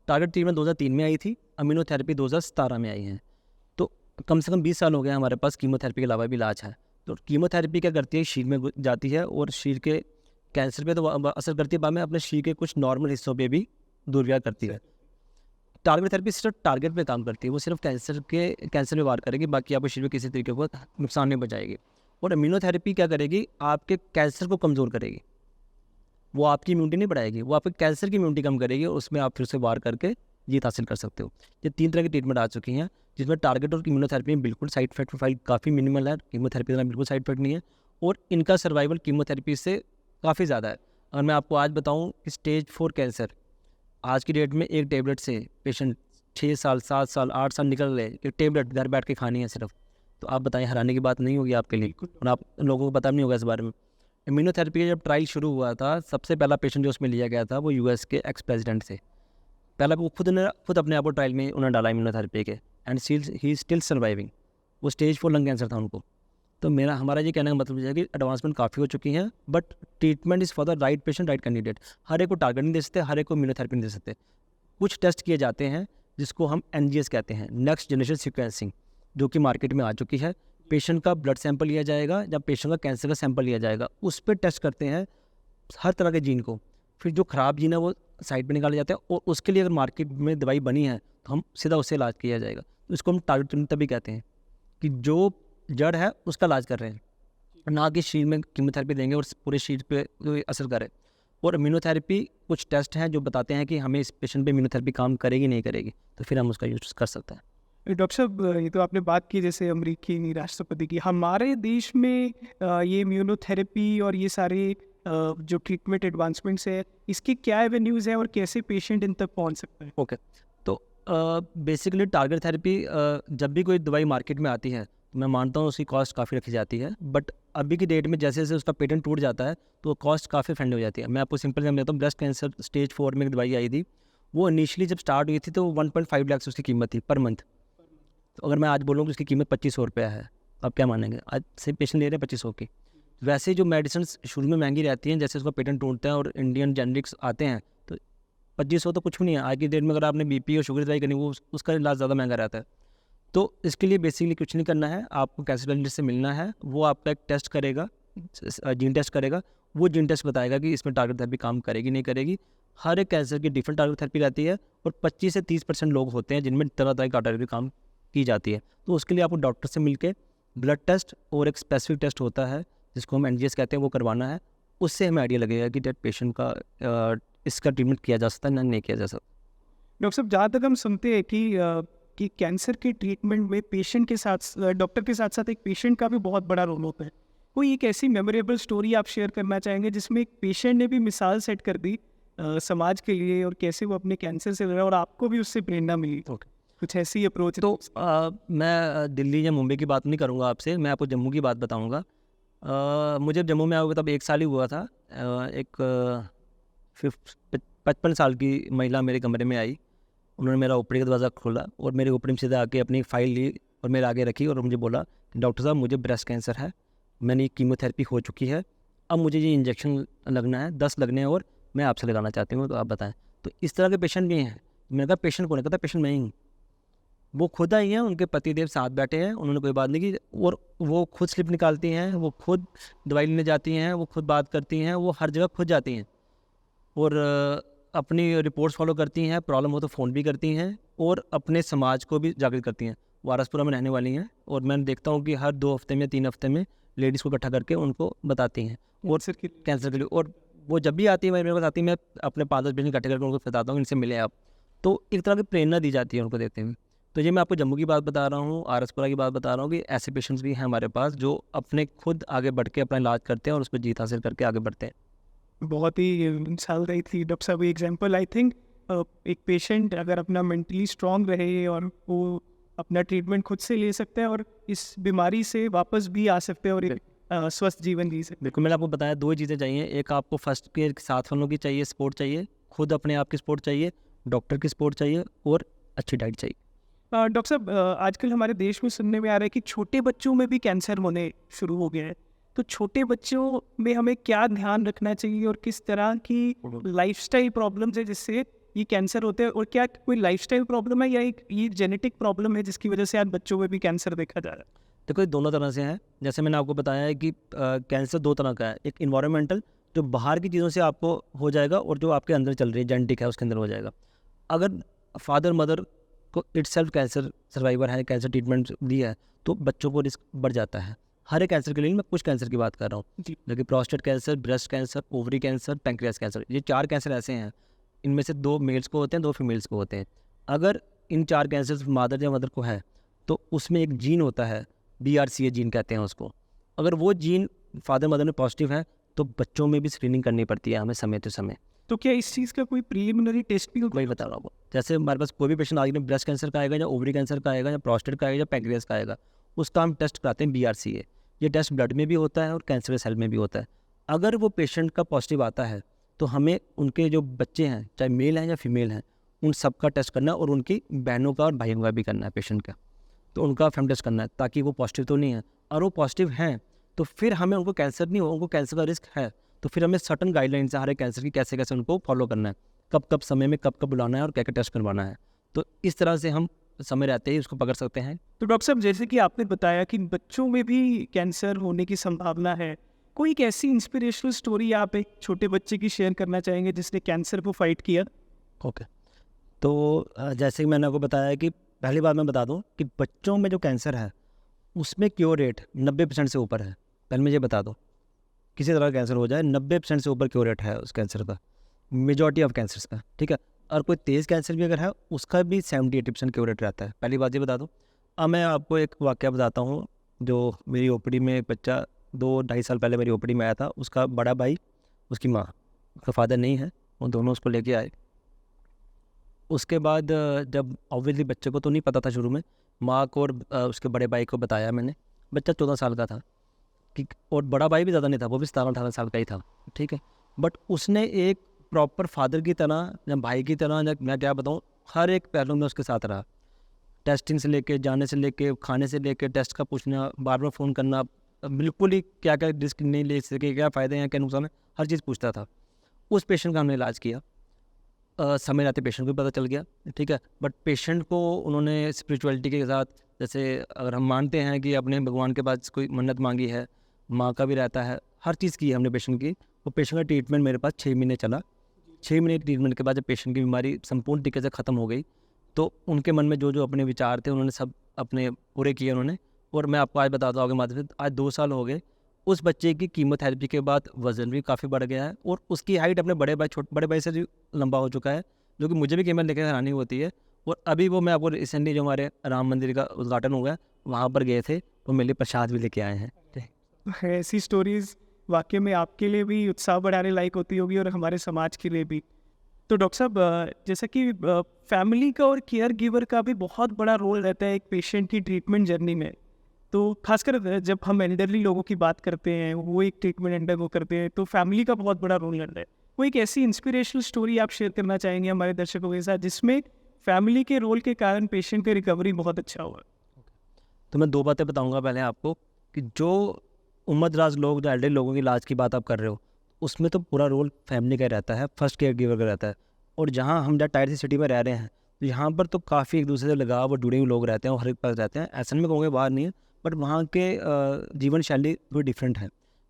Target treatment 2003 में आई थी, इम्यूनोथेरेपी 2017 में आई है। तो कम से कम 20 साल हो गए हमारे पास कीमोथेरेपी के अलावा भी इलाज है। तो कीमोथेरेपी क्या करती है, शरीर में जाती है और शरीर के कैंसर पे तो असर करती है, बाद में अपने शरीर के कुछ नॉर्मल हिस्सों पे भी दुर्व्यवहार करती है। टारगेट थेरेपी सिर्फ टारगेट पे काम करती है, वो सिर्फ कैंसर पे वार करेगी, बाकी आपके शरीर में किसी तरीके को नुकसान नहीं पहुंचाएगी। और इम्यूनोथेरेपी क्या करेगी, आपके कैंसर को कमज़ोर करेगी, वो आपकी इम्यूनिटी नहीं बढ़ाएगी, वो आपके कैंसर की इम्यूनिटी कम करेगी और उसमें आप फिर से वार करके जीत हासिल कर सकते हो। ये 3 तरह की ट्रीटमेंट आ चुकी हैं, जिसमें टारगेट और इम्यूनोथेरेपी में बिल्कुल साइड इफेक्ट प्रोफाइल काफ़ी मिनिमल है, कीमोथेरेपी का बिल्कुल साइड इफेक्ट नहीं है, और इनका सर्वाइवल कीमोथेरेपी से काफ़ी ज़्यादा है। अगर मैं आपको आज बताऊँ कि स्टेज 4 कैंसर आज की डेट में एक टेबलेट से पेशेंट 6 साल 7 साल 8 साल निकल रहे, एक टेबलेट घर बैठ के खानी है सिर्फ, तो आप बताएं, हैरानी की बात नहीं होगी आपके लिए, और आप लोगों को पता भी नहीं होगा इस बारे में। इम्यूनोथेरेपी का जब ट्रायल शुरू हुआ था, सबसे पहला पेशेंट जो उसमें लिया गया था वो यूएस के एक्स प्रेसिडेंट थे। पहला वो खुद अपने आप को ट्रायल में उन्होंने डाला इम्यूनोथेरेपी के, एंड ही स्टिल सर्वाइविंग। वो स्टेज 4 लंग कैंसर था उनको। तो हमारा ये कहने का मतलब है कि एडवांसमेंट काफ़ी हो चुकी हैं, but treatment is for the right patient, right candidate. हर एक को टारगेट नहीं दे सकते, हर एक को इम्यूनोथेरेपी नहीं दे सकते। कुछ टेस्ट किए जाते हैं जिसको हम NGS कहते हैं, नेक्स्ट जनरेशन सीक्वेंसिंग, जो कि मार्केट में आ चुकी है। पेशेंट का ब्लड सैंपल लिया जाएगा या पेशेंट का कैंसर का सैंपल लिया जाएगा, उस पर टेस्ट करते हैं हर तरह के जीन को, फिर जो ख़राब जीन है वो साइड पे निकाले जाते हैं, और उसके लिए अगर मार्केट में दवाई बनी है तो हम सीधा उससे इलाज किया जाएगा। तो इसको हम टारगेट ट्रीटमेंट तभी कहते हैं कि जो जड़ है उसका इलाज कर रहे हैं, ना कि शरीर में कीमोथेरेपी देंगे और पूरे शरीर पे असर करे। और इम्यूनोथेरेपी कुछ टेस्ट हैं जो बताते हैं कि हमें इस पेशेंट पे इम्यूनोथेरेपी काम करेगी नहीं करेगी, तो फिर हम उसका यूज कर सकते हैं। डॉक्टर साहब, ये तो आपने बात की जैसे अमेरिकी राष्ट्रपति की, हमारे देश में ये इम्यूनोथेरेपी और ये सारे जो ट्रीटमेंट एडवांसमेंट्स है, इसकी क्या एवेन्यूज़ है और कैसे पेशेंट इन तक पहुंच सकता है? ओके, तो बेसिकली टारगेट थेरेपी जब भी कोई दवाई मार्केट में आती है तो मैं मानता हूँ उसकी कॉस्ट काफ़ी रखी जाती है, बट अभी की डेट में जैसे जैसे उसका पेटेंट टूट जाता है तो कॉस्ट काफ़ी फ्रेंडली हो जाती है। मैं आपको सिंपल एग्जाम्पल देता हूँ, ब्रेस्ट कैंसर स्टेज 4 में एक दवाई आई थी, वो इनिशियली जब स्टार्ट हुई थी तो 1.5 लाख उसकी कीमत थी पर मंथ। तो अगर मैं आज बोलूँ कि उसकी कीमत 2500 रुपया है, आप क्या मानेंगे? आज से पेशेंट ले रहे हैं 2500 की। वैसे जो मेडिसिन शुरू में महंगी रहती हैं, जैसे उसका पेटेंट टूटता है और इंडियन जेनरिक्स आते हैं, तो 2500 तो कुछ भी नहीं है। आज की डेट में अगर आपने BP और शुगर दवाई करनी, वो उसका इलाज ज़्यादा महंगा रहता है। तो इसके लिए बेसिकली कुछ नहीं करना है, आपको कैंसर स्पेशलिस्ट से मिलना है, वो आपका एक टेस्ट करेगा, जीन टेस्ट करेगा, वो जीन टेस्ट बताएगा कि इसमें टारगेट थेरेपी काम करेगी नहीं करेगी। हर एक कैंसर की डिफरेंट टारगेट थेरेपी रहती है, और 25 से 30% लोग होते हैं जिनमें तरह तरह की टारगेट थेरेपी काम की जाती है। तो उसके लिए आपको डॉक्टर से मिलकर ब्लड टेस्ट और एक स्पेसिफिक टेस्ट होता है जिसको हम NGS कहते हैं, वो करवाना है। उससे हमें आइडिया लगेगा कि डेट पेशेंट का इसका ट्रीटमेंट किया जा सकता है ना नहीं किया जा सकता। डॉक्टर साहब, जहाँ तक हम सुनते हैं कि कैंसर के ट्रीटमेंट में पेशेंट के साथ, डॉक्टर के साथ साथ एक पेशेंट का भी बहुत बड़ा रोल होता है। कोई एक ऐसी मेमोरेबल स्टोरी आप शेयर करना चाहेंगे जिसमें एक पेशेंट ने भी मिसाल सेट कर दी समाज के लिए, और कैसे वो अपने कैंसर से लड़ा और आपको भी उससे प्रेरणा मिली? कुछ ऐसी अप्रोच? तो मैं दिल्ली या मुंबई की बात नहीं करूँगा आपसे, मैं आपको जम्मू की बात बताऊँगा। मुझे जम्मू में आया तब 1 साल ही हुआ था। एक 55 साल की महिला मेरे कमरे में आई। उन्होंने मेरा ओपीडी का दरवाज़ा खोला और मेरे ओपीडी में सीधा आके अपनी फ़ाइल ली और मेरे आगे रखी और मुझे बोला कि डॉक्टर साहब मुझे ब्रेस्ट कैंसर है, मैंने कीमोथेरेपी हो चुकी है, अब मुझे ये इंजेक्शन लगना है, 10 लगने हैं और मैं आपसे लगाना चाहती हूँ, तो आप बताएं। तो इस तरह के पेशेंट भी हैं। मैंने कहा पेशेंट कौन है? कहता पेशेंट मैं ही हूँ। वो खुद आई हैं, उनके पतिदेव साथ बैठे हैं, उन्होंने कोई बात नहीं की और वो खुद स्लिप निकालती हैं, वो खुद दवाई लेने जाती हैं, वो खुद बात करती हैं, वो हर जगह खुद जाती हैं और अपनी रिपोर्ट्स फॉलो करती हैं, प्रॉब्लम हो तो फ़ोन भी करती हैं और अपने समाज को भी जागृत करती हैं। वारसपुरा में रहने वाली हैं और मैं देखता हूँ कि हर 2 हफ्ते में 3 हफ्ते में लेडीज़ को इकट्ठा करके उनको बताती हैं और कैंसर के लिए। और वो जब भी आती है मेरे पास आती है, मैं अपने 5-10 पेशेंट इकट्ठे करके उनको बताता हूँ इनसे मिले आप। तो एक तरह की प्रेरणा दी जाती है उनको देखते हुए। तो ये मैं आपको जम्मू की बात बता रहा हूँ, आरएसपुरा की बात बता रहा हूँ कि ऐसे पेशेंट्स भी हैं हमारे पास जो अपने खुद आगे बढ़ के अपना इलाज करते हैं और उस पर जीत हासिल करके आगे बढ़ते हैं। बहुत ही मिसाल रही थी डॉक्टर साहब एग्जांपल। आई थिंक एक पेशेंट अगर अपना मेंटली स्ट्रांग रहे और वो अपना ट्रीटमेंट खुद से ले सकते हैं और इस बीमारी से वापस भी आ सकते हैं और एक स्वस्थ जीवन जी सकते हैं। बिल्कुल, मैंने आपको बताया 2 चीज़ें चाहिए, एक आपको फर्स्ट केयर के साथ वालों की चाहिए, सपोर्ट चाहिए, खुद अपने आप की सपोर्ट चाहिए, डॉक्टर की सपोर्ट चाहिए और अच्छी डाइट चाहिए। डॉक्टर साहब आजकल हमारे देश में सुनने में आ रहा है कि छोटे बच्चों में भी कैंसर होने शुरू हो गया है। तो छोटे बच्चों में हमें क्या ध्यान रखना चाहिए और किस तरह की लाइफस्टाइल प्रॉब्लम्स है जिससे ये कैंसर होते हैं, और क्या कोई लाइफस्टाइल प्रॉब्लम है या एक ये जेनेटिक प्रॉब्लम है जिसकी वजह से आज बच्चों में भी कैंसर देखा जा रहा है? देखो ये दोनों तरह से हैं। जैसे मैंने आपको बताया है कि कैंसर 2 तरह का है, एक इन्वायरमेंटल जो बाहर की चीज़ों से आपको हो जाएगा और जो आपके अंदर चल रही है जेनेटिक है उसके अंदर हो जाएगा। अगर फादर मदर को इटसेल्फ कैंसर सर्वाइवर है, कैंसर ट्रीटमेंट दी है, तो बच्चों को रिस्क बढ़ जाता है। हर एक कैंसर के लिए मैं कुछ कैंसर की बात कर रहा हूँ, जी। जैसे prostate cancer, breast cancer, ovary cancer, pancreas cancer. ये 4 कैंसर ऐसे हैं, इनमें से 2 मेल्स को होते हैं, 2 फीमेल्स को होते हैं। अगर इन 4 कैंसर मादर या मदर को है तो उसमें एक जीन होता है, BRCA जीन कहते हैं उसको। अगर वो जीन फादर मदर में पॉजिटिव है तो बच्चों में भी स्क्रीनिंग करनी पड़ती है हमें समय तो समय। तो क्या इस चीज़ का कोई प्रीलिमिनरी टेस्ट भी होगा? वही बता रहा हूँ आपको। जैसे हमारे पास कोई भी पेशेंट आगे ब्रेस्ट कैंसर का आएगा या ओवरी कैंसर का आएगा या प्रोस्टेट का आएगा या पैंक्रियास का आएगा, उसका हम टेस्ट कराते हैं BRCA। ये टेस्ट ब्लड में भी होता है और कैंसर सेल में भी होता है। अगर वो पेशेंट का पॉजिटिव आता है तो हमें उनके जो बच्चे हैं, चाहे मेल हैं या फीमेल हैं, उन सब का टेस्ट करना है और उनकी बहनों का और भाइयों का भी करना है पेशेंट का। तो उनका फैमिली टेस्ट करना है ताकि वो पॉजिटिव तो नहीं है। और वो पॉजिटिव हैं तो फिर हमें उनको कैंसर नहीं हो, उनको कैंसर का रिस्क है, तो फिर हमें सर्टन गाइडलाइंस है हर एक कैंसर की, कैसे कैसे उनको फॉलो करना है, कब कब समय में कब कब बुलाना है और क्या क्या टेस्ट करवाना है। तो इस तरह से हम समय रहते ही उसको पकड़ सकते हैं। तो डॉक्टर साहब जैसे कि आपने बताया कि बच्चों में भी कैंसर होने की संभावना है, कोई एक ऐसी इंस्पिरेशनल स्टोरी आप एक छोटे बच्चे की शेयर करना चाहेंगे जिसने कैंसर को फाइट किया? ओके, तो जैसे कि मैंने आपको बताया कि पहली बात मैं बता दूं कि बच्चों में जो कैंसर है उसमें क्योर रेट 90% से ऊपर है। पहले मुझे बता दो, किसी तरह का कैंसर हो जाए 90% से ऊपर क्योर रेट है उस कैंसर का, मेजॉरिटी ऑफ कैंसर्स का, ठीक है। और कोई तेज़ कैंसर भी अगर है उसका भी 70-80% क्योर रेट रहता है। पहली बात ये बता दूँ। अब मैं आपको एक वाक़या बताता हूँ। जो मेरी ओपीडी में एक बच्चा 2-2.5 साल पहले मेरी ओपीडी में आया था, उसका बड़ा भाई, उसकी माँ, उसका फादर नहीं है, वो दोनों उसको लेके आए। उसके बाद जब ऑब्वियसली बच्चे को तो नहीं पता था शुरू में, माँ को और उसके बड़े भाई को बताया मैंने। बच्चा 14 साल का था कि, और बड़ा भाई भी ज़्यादा नहीं था, वो भी 17-18 साल का ही था, ठीक है। बट उसने एक प्रॉपर फादर की तरह या भाई की तरह, या मैं क्या बताऊँ, हर एक पहलू में उसके साथ रहा। टेस्टिंग से लेके, जाने से लेके, खाने से लेके, टेस्ट का पूछना, बार बार फ़ोन करना, बिल्कुल ही क्या क्या रिस्क नहीं ले सके, क्या फ़ायदे हैं क्या नुकसान है, हर चीज़ पूछता था। उस पेशेंट का हमने इलाज किया। समय रहते पेशेंट को भी पता चल गया, ठीक है। बट पेशेंट को उन्होंने स्पिरिचुअलिटी के साथ, जैसे अगर हम मानते हैं कि अपने भगवान के पास कोई मन्नत मांगी है, माँ का भी रहता है, हर चीज़ की है हमने पेशेंट की। वो पेशेंट का ट्रीटमेंट मेरे पास 6 महीने चला। 6 महीने के ट्रीटमेंट के बाद जब पेशेंट की बीमारी संपूर्ण तरीके से ख़त्म हो गई तो उनके मन में जो जो अपने विचार थे उन्होंने सब अपने पूरे किए उन्होंने। और मैं आपको आज बताता हूँ आगे माध्यम से, आज 2 साल हो गए। उस बच्चे की कीमोथेरेपी के बाद वज़न भी काफ़ी बढ़ गया है और उसकी हाइट अपने बड़े भाई से भी लंबा हो चुका है, जो कि मुझे भी कीमत लेकर हैरानी होती है। और अभी वो मैं आपको रिसेंटली जो हमारे राम मंदिर का उद्घाटन हो गया वहाँ पर गए थे, वो मेरे लिए प्रसाद भी लेके आए हैं। ऐसी स्टोरीज़ वाकई में आपके लिए भी उत्साह बढ़ाने लायक होती होगी और हमारे समाज के लिए भी। तो डॉक्टर साहब जैसा कि फैमिली का और केयर गिवर का भी बहुत बड़ा रोल रहता है एक पेशेंट की ट्रीटमेंट जर्नी में। तो खासकर जब हम एल्डरली लोगों की बात करते हैं, वो एक ट्रीटमेंट अंडरगो करते हैं, तो फैमिली का बहुत बड़ा रोल रहता है। कोई एक ऐसी इंस्पिरेशनल स्टोरी आप शेयर करना चाहेंगे हमारे दर्शकों के साथ जिसमें फैमिली के रोल के कारण पेशेंट का रिकवरी बहुत अच्छा हुआ? तो मैं 2 बातें बताऊँगा पहले आपको कि जो उम्रदराज लोग, जो एल्डरली लोगों की इलाज की बात आप कर रहे हो, उसमें तो पूरा रोल फैमिली का रहता है, फर्स्ट केयर गिवर का रहता है। और जहाँ हम जहाँ टायर सी सिटी में रह रहे हैं, तो यहाँ पर तो काफ़ी एक दूसरे से लगाव और जुड़े हुए लोग रहते हैं और हर एक पास रहते हैं। ऐसा नहीं मैं कहूँगा बाहर नहीं है, बट वहाँ के जीवन शैली थोड़ी डिफरेंट है।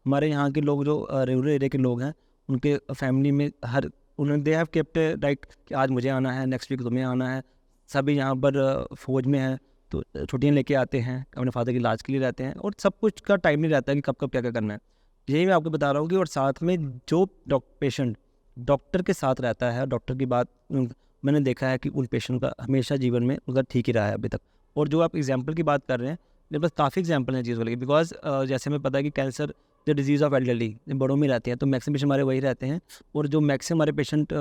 हमारे यहाँ के लोग जो रूरल एरिया के लोग हैं, उनके फैमिली में हर उन्होंने दे हैव केप्ट राइट कि आज मुझे आना है, नेक्स्ट वीक तुम्हें आना है। सभी यहाँ पर फ़ौज में हैं, तो छुट्टियाँ लेके आते हैं, अपने फादर के इलाज के लिए रहते हैं और सब कुछ का टाइम नहीं रहता है कि कब कब क्या क्या करना है। यही मैं आपको बता रहा हूँ कि और साथ में जो पेशेंट डॉक्टर के साथ रहता है, डॉक्टर की बात मैंने देखा है कि उन पेशेंट का हमेशा जीवन में उनका ठीक ही रहा है अभी तक। और जो आप एग्जाम्पल की बात कर रहे हैं, मेरे पास काफ़ी एग्जाम्पल हैं चीज़ों के, बिकॉज जैसे हमें पता है कि cancer the disease of elderly बड़ों में रहती है, तो मैक्सिमम पेशेंट हमारे वही रहते हैं। और जो मैक्सिमम हमारे पेशेंट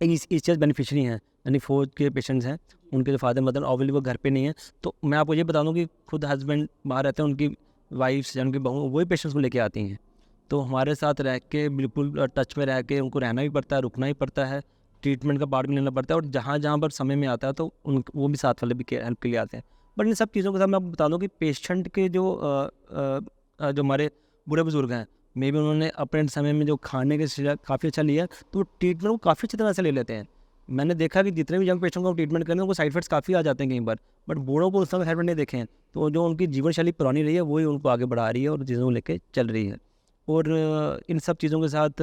इस चीज़ बेनिफिशरी हैं, यानी फौज के पेशेंट्स हैं, उनके जो फादर मदर ऑब्वियसली वो घर पे नहीं है। तो मैं आपको ये बता दूं कि खुद हस्बैंड बाहर रहते हैं, उनकी वाइफ्स या उनकी बहू वही पेशेंट्स को लेके आती हैं। तो हमारे साथ रह के बिल्कुल टच में रह के उनको रहना भी पड़ता है, रुकना ही पड़ता है, ट्रीटमेंट का पार्ट भी लेना पड़ता है। और जहाँ जहाँ पर समय में आता है तो वो भी साथ वाले भी हेल्प के लिए आते हैं। बट इन सब चीज़ों के साथ मैं आपको बता दूँ कि पेशेंट के जो हमारे बूढ़े बुजुर्ग हैं, मे बी उन्होंने अपने समय में जो खाने के काफ़ी अच्छा लिया, तो ट्रीटमेंट को काफ़ी अच्छी तरह से ले लेते हैं। मैंने देखा कि जितने भी यंग पेशेंट को ट्रीटमेंट करें उनको साइड इफेक्ट्स काफ़ी आ जाते हैं कई बार, बट बूढ़ों को उस समय साइड इफेक्ट नहीं देखे हैं। तो जो उनकी जीवन शैली पुरानी रही है वही उनको आगे बढ़ा रही है और चीज़ों को लेके चल रही है। और इन सब चीज़ों के साथ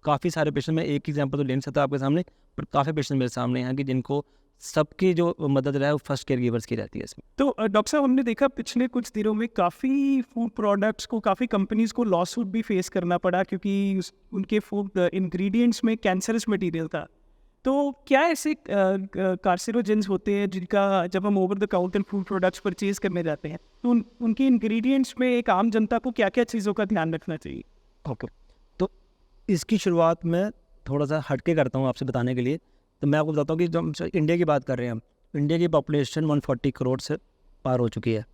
काफ़ी सारे पेशेंट, मैं एक एग्जांपल तो ले नहीं सकता आपके सामने, पर काफ़ी पेशेंट मेरे सामने हैं कि जिनको सबकी जो मदद रहा है वो फर्स्ट केयर गिवर्स की रहती है इसमें। तो डॉक्टर साहब, हमने देखा पिछले कुछ दिनों में काफ़ी फूड प्रोडक्ट्स को, काफ़ी कंपनीज को लॉ सूट भी फेस करना पड़ा क्योंकि उनके फूड इंग्रेडिएंट्स में कैंसरस मटेरियल था। तो क्या ऐसे कार्सिनोजेंस होते हैं जिनका जब हम over the counter food products purchase करने जाते हैं तो उनके इंग्रेडिएंट्स में एक आम जनता को क्या क्या चीज़ों का ध्यान रखना चाहिए? ओके, तो इसकी शुरुआत मैं थोड़ा सा हटके करता हूँ आपसे बताने के लिए। तो मैं आपको बताता हूँ कि जब हम इंडिया की बात कर रहे हैं, हम इंडिया की पॉपुलेशन 140 करोड़ से पार हो चुकी है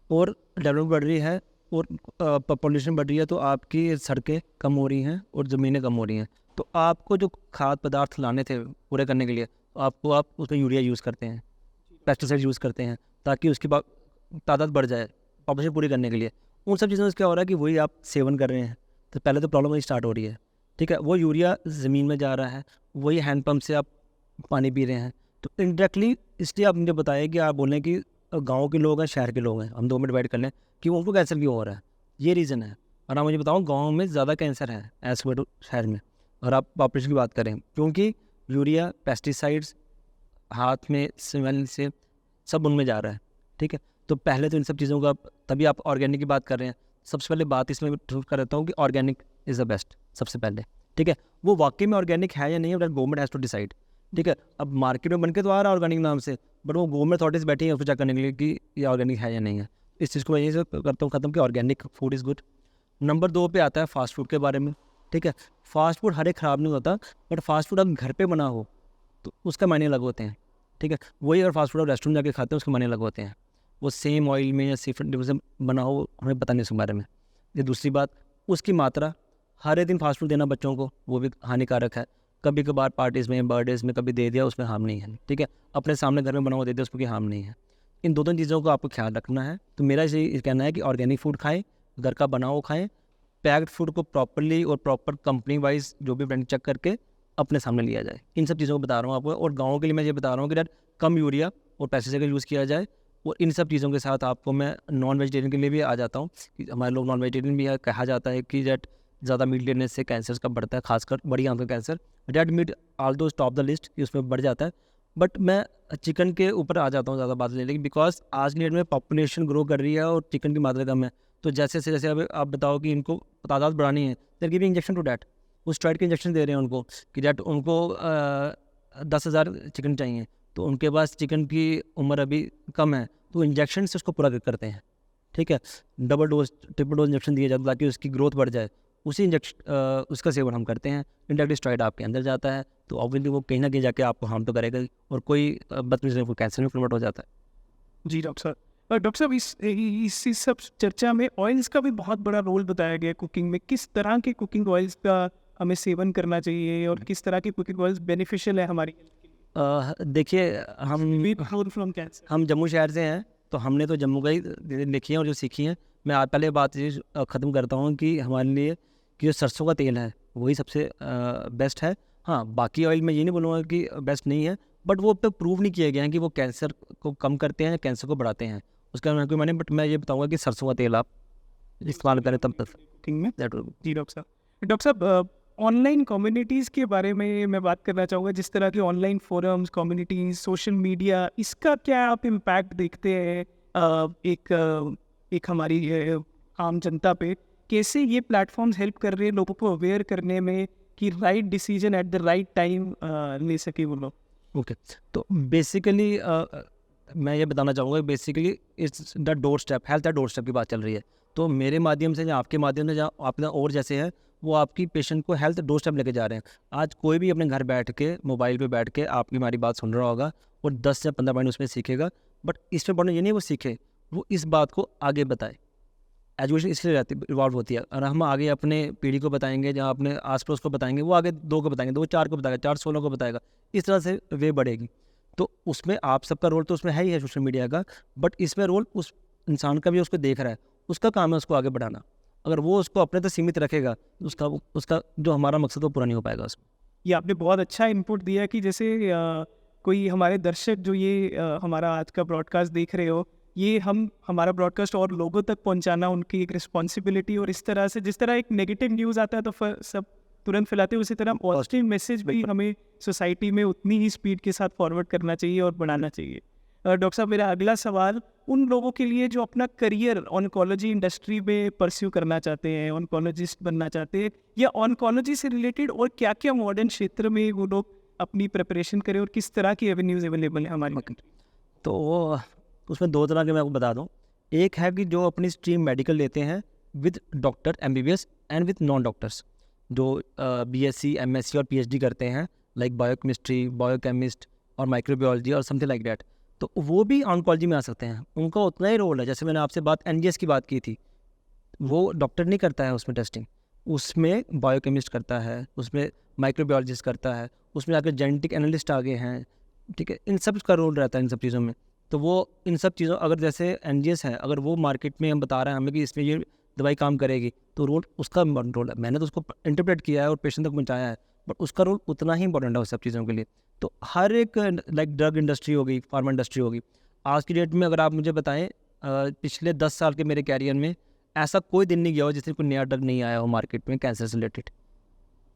और डेवलपमेंट बढ़ रही है और पॉपुलेशन बढ़ रही है, तो आपकी सड़कें कम हो रही हैं और ज़मीनें कम हो रही हैं। तो आपको जो खाद्य पदार्थ लाने थे पूरे करने के लिए, तो आप उसमें यूरिया यूज़ करते हैं, पेस्टिसाइड यूज़ करते हैं, ताकि उसकी तादाद बढ़ जाए पॉपुलेशन पूरी करने के लिए। उन सब चीज़ों से क्या हो रहा है कि वही आप सेवन कर रहे हैं, तो पहले तो प्रॉब्लम वही स्टार्ट हो रही है। ठीक है, वो यूरिया ज़मीन में जा रहा है, वही हैंडपम्प से आप पानी पी रहे हैं। तो इनडायरेक्टली इसलिए आप मुझे बताइए कि आप बोलें कि गाँव के लोग हैं, शहर के लोग हैं, हम 2 में डिवाइड कर लें कि उनको कैंसर क्यों हो रहा है, ये रीज़न है। और आप मुझे बताओ, गाँव में ज़्यादा कैंसर है एज कम्पेयर टू शहर में। और आप पॉपुलेशन की बात करें, क्योंकि यूरिया, पेस्टिसाइड्स हाथ में स्मेल से सब उनमें जा रहा है। ठीक है, तो पहले तो इन सब चीज़ों का, तभी आप ऑर्गेनिक की बात कर रहे हैं। सबसे पहले बात इसमें कर रहता हूँ कि ऑर्गेनिक इज़ द बेस्ट सबसे पहले। ठीक है, वो वाकई में ऑर्गेनिक है या नहीं, that government has to decide. ठीक है, अब मार्केट में बन के तो आ रहा है ऑर्गेनिक नाम से, बट वो गवर्नमेंट अथॉरिटीज़ बैठी है उसको चेक करने के लिए कि ये ऑर्गेनिक है या नहीं है। इस चीज़ को मैं यही से करता हूँ ख़त्म कि organic food is good. Number 2 पे आता है फास्ट फूड के बारे में। ठीक है, फास्ट फूड हर एक ख़राब नहीं होता, बट फास्ट फूड अगर घर पे बना हो तो उसका मायने अलग होते हैं। ठीक है, वही अगर फास्ट फूड आप रेस्टोरेंट जाके खाते हैं उसके मायने अलग होते हैं। वो सेम ऑयल में या डिफरेंट से बना हो, हमें पता नहीं उसके बारे में। ये दूसरी बात, उसकी मात्रा, हर एक दिन फास्ट फूड देना बच्चों को वो भी हानिकारक है। कभी कभार पार्टीज़ में, बर्थडेज़ में कभी दे दिया, उसमें हार्म नहीं है। ठीक है, अपने सामने घर में बना हुआ दे दिया, उसमें कोई हार्म नहीं है। इन दोनों चीज़ों को आपको ख्याल रखना है। तो मेरा ये कहना है कि ऑर्गेनिक फूड खाएँ, घर का बना हुआ खाएँ, पैक्ड फूड को प्रॉपरली और प्रॉपर कंपनी वाइज जो भी ब्रांड चेक करके अपने सामने लिया जाए। इन सब चीज़ों को बता रहा हूँ आपको। और गाँव के लिए मैं ये बता रहा हूँ कि डैट कम यूरिया और पेस्टिसाइड का यूज़ किया जाए। और इन सब चीज़ों के साथ आपको मैं नॉन वेजिटेरियन के लिए भी आ जाता हूँ कि हमारे लोग नॉन वेजिटेरियन भी है। कहा जाता है कि डैट ज़्यादा मीट लेने से कैंसर का बढ़ता है, खासकर बड़ी आंतों का cancer. Red meat although top the list कि उसमें बढ़ जाता है, बट मैं चिकन के ऊपर आ जाता हूँ ज़्यादा बात लेने की, बिकॉज आज की डेट में पॉपुलेशन ग्रो कर रही है और चिकन की मात्रा कम है। तो जैसे अब आप बताओ कि इनको तादाद बढ़ानी है, they're giving injection to that. वो स्टेरॉइड के इंजेक्शन दे रहे हैं उनको कि डैट उनको 10,000 चिकन चाहिए, तो उनके पास चिकन की उम्र अभी कम है, तो इंजेक्शन से उसको पूरा करते हैं। ठीक है, double dose triple dose injection दिए जाते ताकि उसकी ग्रोथ बढ़ जाए। उसी इंजेक्शन उसका सेवन हम करते हैं, इंडायरेक्टली स्टेरॉइड आपके अंदर जाता है, तो ऑब्वियसली वो कहीं ना कहीं जाके आपको हार्म तो करेगा ही, और कोई बदतमीजी से कैंसर में कन्वर्ट हो जाता है। जी डॉक्टर साहब, और डॉक्टर साहब इस सब चर्चा में ऑयल्स का भी बहुत बड़ा रोल बताया गया कुकिंग में। किस तरह के कुकिंग ऑयल्स का हमें सेवन करना चाहिए और किस तरह के कुकिंग ऑयल्स बेनिफिशियल है हमारी हेल्थ के लिए? देखिए फ्रॉम कैंसर। हम जम्मू शहर से हैं, तो हमने तो जम्मू का ही लिखी है और जो सीखी है। मैं आज पहले बात ये ख़त्म करता हूँ कि हमारे लिए कि जो सरसों का तेल है वही सबसे बेस्ट है। हाँ, बाकी ऑयल मैं ये नहीं बोलूँगा कि बेस्ट नहीं है, बट वो पे प्रूव नहीं किया गया है कि वो कैंसर को कम करते हैं, कैंसर को बढ़ाते हैं, उसका मैं कोई माने। बट मैं ये बताऊँगा कि सरसों का तेल आप इस्तेमाल करें तब तक कुकिंग में। That will. जी डॉक्टर साहब। डॉक्टर साहब, ऑनलाइन कम्युनिटीज़ के बारे में मैं बात करना चाहूँगा। जिस तरह के online forums, communities, social media, इसका क्या आप इम्पैक्ट देखते हैं एक हमारी आम जनता पे? कैसे ये प्लेटफॉर्म्स हेल्प कर रहे हैं लोगों को अवेयर करने में कि right decision at the right time ले सके वो लोग? ओके, तो बेसिकली मैं ये बताना चाहूँगा, basically it's the door step, health the door step की बात चल रही है। तो मेरे माध्यम से या आपके माध्यम से, जहाँ आपने और जैसे हैं, वो आपकी पेशेंट को हेल्थ डोर स्टेप लेके जा रहे हैं। आज कोई भी अपने घर बैठ के, मोबाइल पे बैठ के आपकी हमारी बात सुन रहा होगा और 10 से 15 पॉइंट उसमें सीखेगा। बट इसमें पढ़ना ये नहीं वो सीखे, वो इस बात को आगे बताए। एजुकेशन इसलिए रहती इवॉल्व होती है, और हम आगे अपने पीढ़ी को बताएंगे, जहाँ अपने आस पड़ोस को बताएंगे, वो आगे 2 को बताएंगे, 2 4 को बताएगा, 4 16 को बताएगा। इस तरह से वे बढ़ेगी। तो उसमें आप सबका रोल तो उसमें है ही है, सोशल मीडिया का, बट इसमें रोल उस इंसान का भी, उसको देख रहा है, उसका काम है उसको आगे बढ़ाना। अगर वो उसको अपने तक सीमित रखेगा, तो उसका जो हमारा मकसद वो पूरा नहीं हो पाएगा उसमें। ये आपने बहुत अच्छा इनपुट दिया कि जैसे कोई हमारे दर्शक जो ये हमारा आज का ब्रॉडकास्ट देख रहे हो, ये हमारा ब्रॉडकास्ट और लोगों तक पहुंचाना उनकी एक रिस्पॉन्सिबिलिटी। और इस तरह से, जिस तरह एक नेगेटिव न्यूज़ आता है तो सब तुरंत फैलाते हैं, उसी तरह पॉजिटिव मैसेज भी हमें सोसाइटी में उतनी ही स्पीड के साथ फॉरवर्ड करना चाहिए और बढ़ाना चाहिए। डॉक्टर साहब, मेरा अगला सवाल उन लोगों के लिए जो अपना करियर ऑन्कोलॉजी इंडस्ट्री में परस्यू करना चाहते हैं, ऑन्कोलॉजिस्ट बनना चाहते हैं, या ऑन्कोलॉजी से रिलेटेड और क्या क्या मॉडर्न क्षेत्र में वो लोग अपनी प्रिपरेशन करें और किस तरह की एवेन्यूज अवेलेबल है हमारी कंट्री? तो उसमें 2 तरह के मैं आपको बता दूं। एक है कि जो अपनी स्ट्रीम मेडिकल लेते हैं with doctor MBBS and with non doctors, जो BSc MSc और PhD करते हैं, लाइक बायोकेमिस्ट्री, बायोकेमिस्ट और माइक्रोबायोलॉजी और समथिंग लाइक दैट। तो वो भी ऑन्कोलॉजी में आ सकते हैं, उनका उतना ही रोल है। जैसे मैंने आपसे NGS की बात की थी, वो डॉक्टर नहीं करता है उसमें टेस्टिंग, उसमें बायोकेमिस्ट करता है, उसमें माइक्रोबायोलॉजिस्ट करता है, उसमें आकर जेनेटिक एनालिस्ट आगे हैं, ठीक है। इन सब का रोल रहता है इन सब चीज़ों में। तो वो इन सब चीज़ों, अगर जैसे NGS है, अगर वो मार्केट में हम बता रहे हैं हमें कि इसमें ये दवाई काम करेगी, तो रोल उसका रोल है। मैंने तो उसको इंटरप्रेट किया है और पेशेंट तक पहुँचाया है, बट उसका रोल उतना ही इंपॉर्टेंट है उस सब चीज़ों के लिए। तो हर एक, लाइक ड्रग इंडस्ट्री होगी, फार्मा इंडस्ट्री होगी, आज की डेट में अगर आप मुझे बताएं, पिछले 10 साल के मेरे कैरियर में ऐसा कोई दिन नहीं गया हो जिससे कोई नया ड्रग नहीं आया हो मार्केट में कैंसर से रिलेटेड।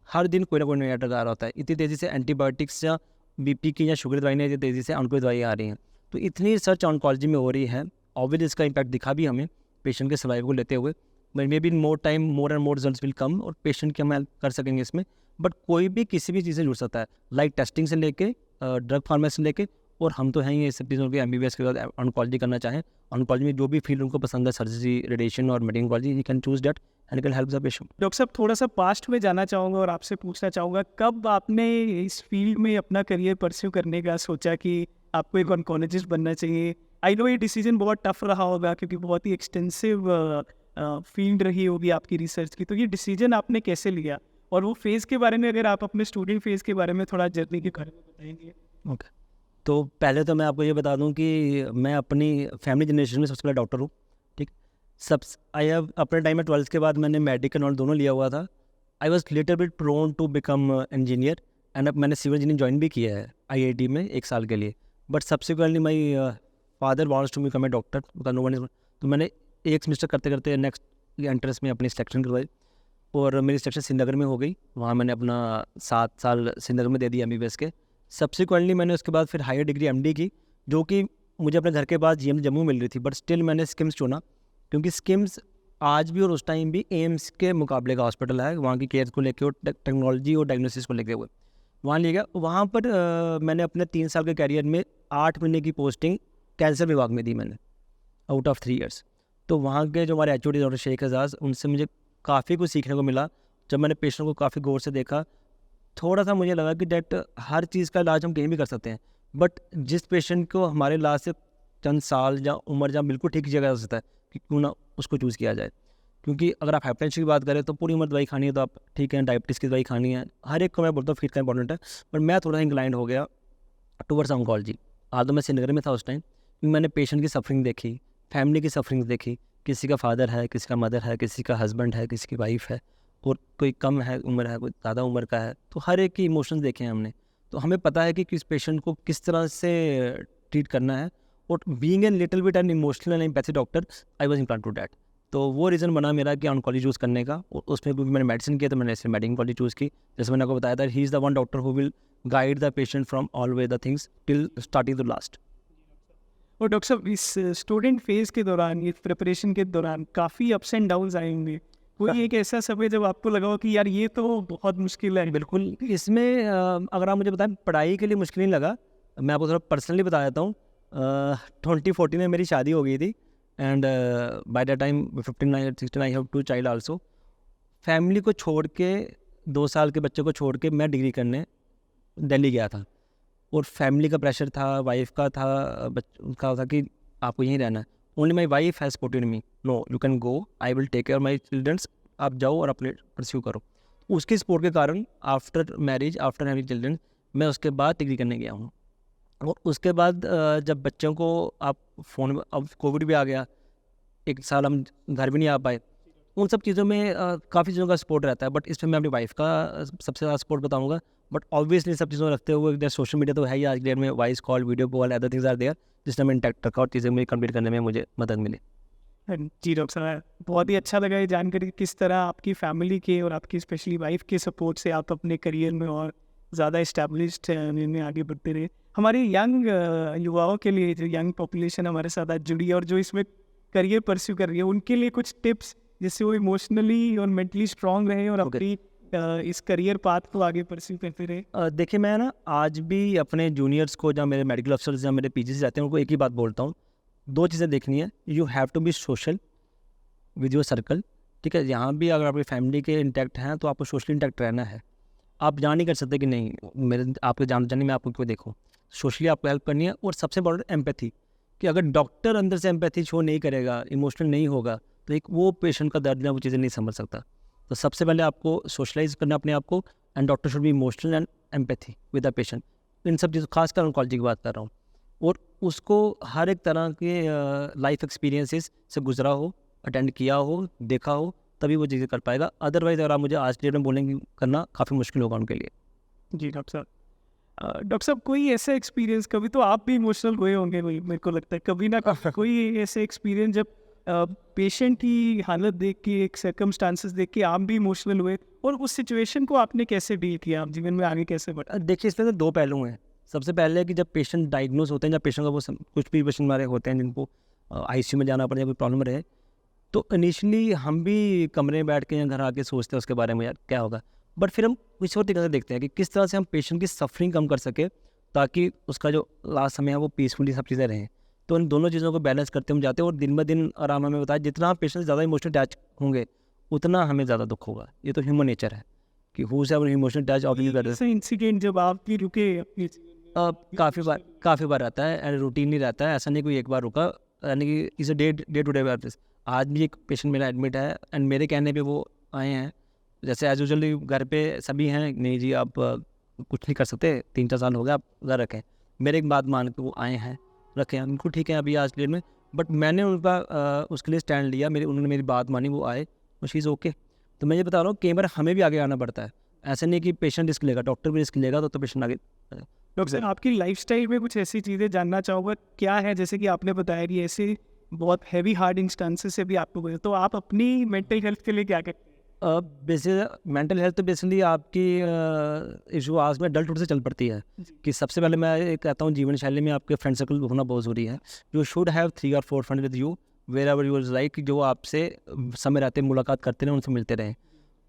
हर दिन कोई ना कोई नया ड्रग आ रहा होता है। इतनी तेज़ी से एंटीबायोटिक्स या BP की या शुगर दवाई, इतनी तेज़ी से ऑन्को दवाई आ रही हैं। तो इतनी रिसर्च ऑन्कोलॉजी में हो रही है, ऑब्वियसली इसका इम्पैक्ट दिखा भी हमें पेशेंट के सर्वाइवल को लेते हुए। May be more time, more and more results will come और पेशेंट की हम हेल्प कर सकेंगे इसमें। बट कोई भी किसी भी चीज़ से जुड़ सकता है, लाइक टेस्टिंग से लेके ड्रग फार्मेसी से लेके, और हम तो हैं ही ये सब चीज़ों के MBBS के बाद ऑन्कोलॉजी करना चाहें, ऑन्कोलॉजी में जो भी फील्ड उनको पसंद है, सर्जरी, रेडिएशन और medical oncology, you can choose that and can help the patient. Doctor साहब, थोड़ा सा पास्ट में जाना चाहूँगा और आपसे पूछना चाहूँगा, कब आपने इस फील्ड में अपना करियर परस्यू करने का सोचा कि आपको एक ऑन्कोलॉजिस्ट बनना चाहिए? आई नो ये डिसीजन बहुत टफ रहा होगा क्योंकि बहुत ही एक्सटेंसिव फील्ड रही होगी आपकी रिसर्च की। तो ये डिसीजन आपने कैसे लिया, और वो फेज़ के बारे में, अगर आप अपने स्टूडेंट फेज़ के बारे में थोड़ा जर्नी के बारे में बताएंगे? ओके, तो पहले तो मैं आपको ये बता दूं कि मैं अपनी फैमिली जनरेशन में सबसे पहले डॉक्टर हूँ, ठीक। आई हैव अपने टाइम में 12th के बाद मैंने मेडिकल और दोनों लिया हुआ था। I was little bit prone to become engineer, and अब मैंने सिविल इंजीनियरिंग ज्वाइन भी किया है IIT में 1 साल के लिए। But subsequently my father wants to become a doctor, तो मैंने एक सेमेस्टर करते करते नेक्स्ट एंट्रेंस में अपनी सिलेक्शन करवाई, और मेरी सिलेक्शन श्रीनगर में हो गई। वहाँ मैंने अपना 7 साल श्रीनगर में दे दिया MBBS के। सब्सिक्वेंटली मैंने उसके बाद फिर हायर डिग्री MD की, जो कि मुझे अपने घर के पास GM जम्मू मिल रही थी, बट स्टिल मैंने स्किम्स चुना, क्योंकि स्किम्स आज भी और उस टाइम भी एम्स के मुकाबले का हॉस्पिटल है, वहाँ की केयर को लेकर और टेक्नोलॉजी और डायग्नोसिस को लेकर हुए वहाँ ले गया। वहाँ पर मैंने अपने 3 साल के कैरियर में 8 महीने की पोस्टिंग कैंसर विभाग में दी मैंने, आउट ऑफ 3 ईयर्स। तो वहाँ के जो हमारे HOD डॉक्टर शेख एजाज, उनसे मुझे काफ़ी कुछ सीखने को मिला। जब मैंने पेशेंट को काफ़ी गौर से देखा, थोड़ा सा मुझे लगा कि डेट हर चीज़ का इलाज हम कहीं भी कर सकते हैं, बट जिस पेशेंट को हमारे इलाज से चंद साल या उम्र जहाँ बिल्कुल ठीक जगह हो सकता है कि क्यों ना उसको चूज़ किया जाए। क्योंकि अगर आप हाइपरटेंशन की बात करें तो पूरी उम्र दवाई खानी है, तो आप ठीक है, डायबिटीज़ की दवाई खानी है, हर एक को मैं बोलता हूँ फिट का इंपॉर्टेंट है। पर मैं थोड़ा इंक्लाइंड हो गया टुवर्ड्स ऑन्कोलॉजी। आज तो मैं श्रीनगर में था उस टाइम, क्योंकि मैंने पेशेंट की सफरिंग देखी, फैमिली की सफरिंग देखी। किसी का फादर है, किसी का मदर है, किसी का हस्बैंड है, किसी की वाइफ है, और कोई कम है उम्र है, कोई ज़्यादा उम्र का है। तो हर एक की इमोशंस देखे हैं हमने। तो हमें पता है कि किस पेशेंट को किस तरह से ट्रीट करना है। और being an little bit an emotional and empathy doctor, I was inclined to that. तो वो रीज़न बना मेरा कि ऑन्कोलॉजी चूज़ करने का। और उसमें भी मैंने मेडिसिन किया, तो मैंने इसलिए मेडिकल कॉलेज चूज़ की। जैसे मैंने आपको बताया था, he is the one doctor who will guide the patient from all way the things till starting to last. और डॉक्टर साहब, इस स्टूडेंट फेज के दौरान, ये प्रिपरेशन के दौरान काफ़ी अप्स एंड डाउन्स आए होंगे। कोई एक ऐसा समय जब आपको लगा हो कि यार ये तो बहुत मुश्किल है? बिल्कुल, इसमें अगर आप मुझे बताएं, पढ़ाई के लिए मुश्किल नहीं लगा। मैं आपको थोड़ा पर्सनली बता देता हूँ। 2014 में मेरी शादी हो गई थी, and by the time 59 I have 2 child also. Family को छोड़ के, 2 साल के बच्चे को छोड़ के मैं डिग्री करने दिल्ली गया था। और फैमिली का प्रेशर था, वाइफ का था, उनका था कि आपको यहीं रहना है। Only my wife has supported me, no you can go, I will take care my childrens, आप जाओ और अपने परस्यू करो। उसके सपोर्ट के कारण after marriage, after having children, मैं उसके बाद डिग्री करने गया हूँ। और उसके बाद जब बच्चों को आप फ़ोन, अब कोविड भी आ गया, 1 साल हम घर भी नहीं आ पाए। उन सब चीज़ों में काफ़ी चीज़ों का सपोर्ट रहता है, बट इसमें मैं अपनी वाइफ का सबसे ज़्यादा सपोर्ट बताऊंगा। बट ऑब्वियसली सब चीज़ों में रखते हुए, सोशल मीडिया तो है ही आज की डेट में, voice call, video call, other things are there, जिसने मैं इंटैक्ट रखा और चीज़ें मुझे कंप्लीट करने में मुझे मदद मिली। जी डॉक्टर साहब, बहुत ही अच्छा लगा ये जानकारी, किस तरह आपकी फैमिली के और आपकी स्पेशली वाइफ के सपोर्ट से आप अपने करियर में और ज़्यादा इस्टेब्लिश्ड में आगे बढ़ते रहे। हमारे यंग युवाओं के लिए, जो यंग पॉपुलेशन हमारे साथ आज जुड़ी है और जो इसमें करियर परस्यू कर रही है, उनके लिए कुछ टिप्स जिससे वो इमोशनली और मेंटली स्ट्रांग रहे और Okay. अपनी इस करियर पाथ को आगे परस्यू करते रहे। देखिए, मैं ना आज भी अपने जूनियर्स को, जहाँ मेरे मेडिकल अफसर्स या मेरे पीजीज रहते हैं, उनको एक ही बात बोलता हूँ, 2 चीज़ें देखनी है। You have to be social with your circle, ठीक है। यहाँ भी अगर आपकी फैमिली के इंटैक्ट हैं तो आपको सोशली इंटैक्ट रहना है। आप जान नहीं कर सकते कि नहीं, मेरे आपके जाने मैं आपको क्यों देखूँ। सोशली आपको हेल्प करनी है। और सबसे इम्पोर्टेंट एम्पैथी, कि अगर डॉक्टर अंदर से एम्पैथी शो नहीं करेगा, इमोशनल नहीं होगा, तो एक वो पेशेंट का दर्द या वो चीज़ें नहीं समझ सकता। तो सबसे पहले आपको सोशलाइज करना अपने आप को, and doctor should be emotional and empathy with the patient. इन सब चीज़ों, खासकर ऑन्कोलॉजी की बात कर रहा हूँ। और उसको हर एक तरह के लाइफ एक्सपीरियंसेस से गुजरा हो, अटेंड किया हो, देखा हो, तभी वो चीज़ें कर पाएगा। अदरवाइज़ अगर आप मुझे आज के डेट में बोलेंगे करना, काफ़ी मुश्किल होगा उनके लिए। जी डॉक्टर साहब, डॉक्टर साहब, कोई ऐसा एक्सपीरियंस, कभी तो आप भी इमोशनल हुए होंगे, वही मेरे को लगता है कभी ना कभी कोई ऐसा एक्सपीरियंस जब पेशेंट की हालत देख के, एक सर्कमस्टांसेस देख के आप भी इमोशनल हुए, और उस सिचुएशन को आपने कैसे डील किया, आप जीवन में आगे कैसे बढ़ा? देखिए, इसमें तो 2 पहलू हैं। सबसे पहले है कि जब पेशेंट डायग्नोज होते हैं, जब पेशेंट का वो कुछ भी पेशेंट हमारे होते हैं जिनको आईसीयू में जाना पड़े या कोई प्रॉब्लम रहे, तो इनिशियली हम भी कमरे में बैठ के या घर आके सोचते हैं उसके बारे में, यार क्या होगा। बट फिर हम कुछ और तरीके से देखते हैं कि किस तरह से हम पेशेंट की सफरिंग कम कर सके, ताकि उसका जो लास्ट समय है वो पीसफुली सब चीज़ें रहें। तो इन दोनों चीज़ों को बैलेंस करते हम जाते हैं। और दिन ब दिन आराम, हमें बताया, जितना हम पेशेंट ज़्यादा इमोशनल अटैच होंगे, उतना हमें ज़्यादा दुख होगा। ये तो ह्यूमन नेचर है कि हु से इमोशनल अटैच ऑब्वियसली ऐसा इंसिडेंट जब आप भी रुके अपनी काफ़ी बार आता है, एंड रूटीन नहीं रहता है। ऐसा नहीं कोई एक बार रुका, यानी कि इस डे टू डे बेसिस। आज भी एक पेशेंट मेरा एडमिट है, एंड मेरे कहने पे वो आए हैं। जैसे एज यूजुअली घर पे सभी हैं, नहीं जी आप कुछ नहीं कर सकते, 3-4 साल हो गए, आप घर रखें। मेरे एक बात मान के वो आए हैं, रखें उनको, ठीक है अभी आज के डेट में। बट मैंने उनका उसके लिए स्टैंड लिया, उन्होंने मेरी बात मानी, वो आए, वो चीज़ ओके। तो मैं ये बता रहा हूँ, कई बार हमें भी आगे आना पड़ता है। ऐसा नहीं कि पेशेंट रिस्क लेगा, डॉक्टर भी रिस्क लेगा, तो पेशेंट आगे। डॉक्टर साहब, आपकी लाइफस्टाइल में कुछ ऐसी चीज़ें जानना चाहूँगा, क्या है, जैसे कि आपने बताया कि ऐसे बहुत हैवी हार्ड इंस्टेंसेस से भी आपको गुजरे, तो आप अपनी मेंटल हेल्थ के लिए क्या करते हैं? बेसिक मेंटल हेल्थ तो बेसिकली आपकी इशू आज में अडल्टहुड से चल पड़ती है। कि सबसे पहले मैं ये कहता हूँ, जीवन शैली में आपके फ्रेंड सर्कल होना बहुत ज़रूरी है। You should have 3 or 4 friend with you wherever you like, जो आपसे समय रहते मुलाकात करते रहें, उनसे मिलते रहें।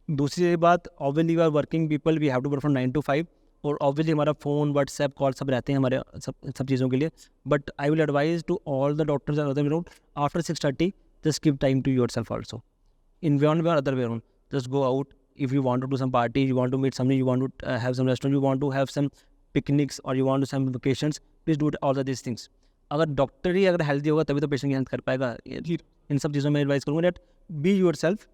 दूसरी बात, obviously we are working people, we have to work from 9 to 5, और ऑब्वियसली हमारा फ़ोन, व्हाट्सएप कॉल सब रहते हैं हमारे सब चीज़ों के लिए। But I will advise to all the doctors and other around, after 6:30 just give time to yourself also, in one way or other way around. Just go out. If you want to do some party, you want to meet somebody, you want to have some restaurant, you want to have some picnics, or you want to some vacations, please do all of these things. अगर doctor ही अगर healthy होगा तभी तो patient की health कर पाएगा। इन सब चीज़ों में एडवाइस करूँगा that be yourself,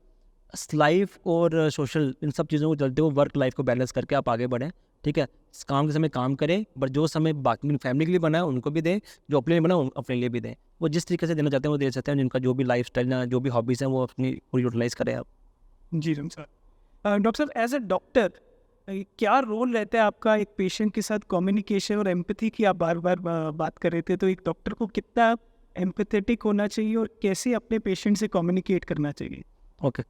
life और सोशल इन सब चीज़ों को चलते हुए वर्क लाइफ को बैलेंस करके आप आगे बढ़ें, ठीक है। काम के समय काम करें, बट जो समय बाकी फैमिली के लिए बना है उनको भी दें, जो अपने लिए बना है अपने लिए भी दें। वो जिस तरीके से देना चाहते हैं वो दे सकते हैं, जिनका जो भी लाइफ स्टाइल है, जो भी हॉबीज़ हैं वो अपनी पूरी यूटिलाइज़ करें आप। जी सर। डॉक्टर साहब, एज अ डॉक्टर क्या रोल रहता है आपका एक पेशेंट के साथ कम्युनिकेशन और एम्पैथी की आप बार बार बात कर रहे थे, तो एक डॉक्टर को कितना एम्पैथेटिक होना चाहिए और कैसे अपने पेशेंट से कम्युनिकेट करना चाहिए? ओके,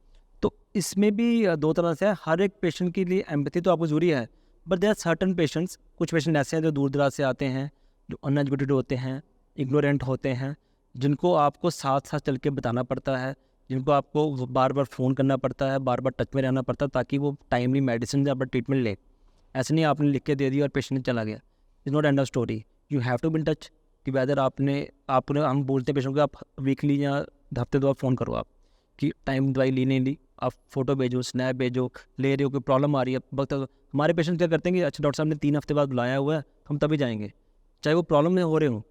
तो इसमें भी दो तरह से है। हर एक पेशेंट के लिए एम्पैथी तो आपको ज़रूरी है, but there are certain patients, कुछ पेशेंट ऐसे हैं जो दूर दराज से आते हैं, जो अनएजुकेटेड होते हैं, इग्नोरेंट होते हैं, जिनको आपको साथ साथ चल के बताना पड़ता है, जिनको आपको बार बार फ़ोन करना पड़ता है, बार बार टच में रहना पड़ता है ताकि वो टाइमली मेडिसिन या ट्रीटमेंट ले। ऐसे नहीं आपने लिख के दे दिया और पेशेंट चला गया, is not end of story. You have to be in touch कि वेदर आपने हम बोलते हैं पेशेंट को आप वीकली या हफ्ते 2 फ़ोन करो आप कि टाइम दवाई ली नहीं ली, आप फ़ोटो भेजो, स्नैप भेजो, ले रहे हो, कोई प्रॉब्लम आ रही है वक्त। हमारे पेशेंट क्या करते हैं कि अच्छा डॉक्टर साहब ने 3 हफ्ते बाद बुलाया हुआ है, हम तभी जाएंगे, चाहे वो प्रॉब्लम में हो रहे हो,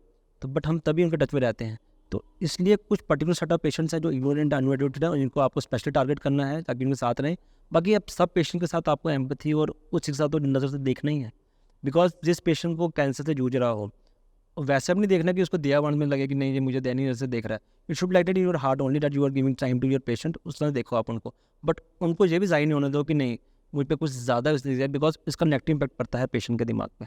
तो बट हम तभी उनके टच में रहते हैं। तो इसलिए कुछ पर्टिकुलर सेट ऑफ पेशेंट्स हैं जो इग्नोरेंट अनएजुकेटेड है, इनको आपको स्पेशली टारगेट करना है ताकि उनके साथ रहें। बाकी अब सब पेशेंट के साथ आपको एम्पैथी और उस के साथ तो नज़र से देखना ही है, बिकॉज जिस पेशेंट को कैंसर से जूझ रहा हो वैसे भी नहीं देखना कि उसको दिया वन में लगे कि नहीं ये मुझे देनी से देख रहा है। It should like that in your heart only that you are giving time to your patient, उस तरह देखो आप उनको। बट उनको ये भी जाहिर नहीं होने दो कि नहीं मुझ पर कुछ ज़्यादा है, बिकॉज इसका नेगेटिव इम्पैक्ट पड़ता है पेशेंट के दिमाग पे।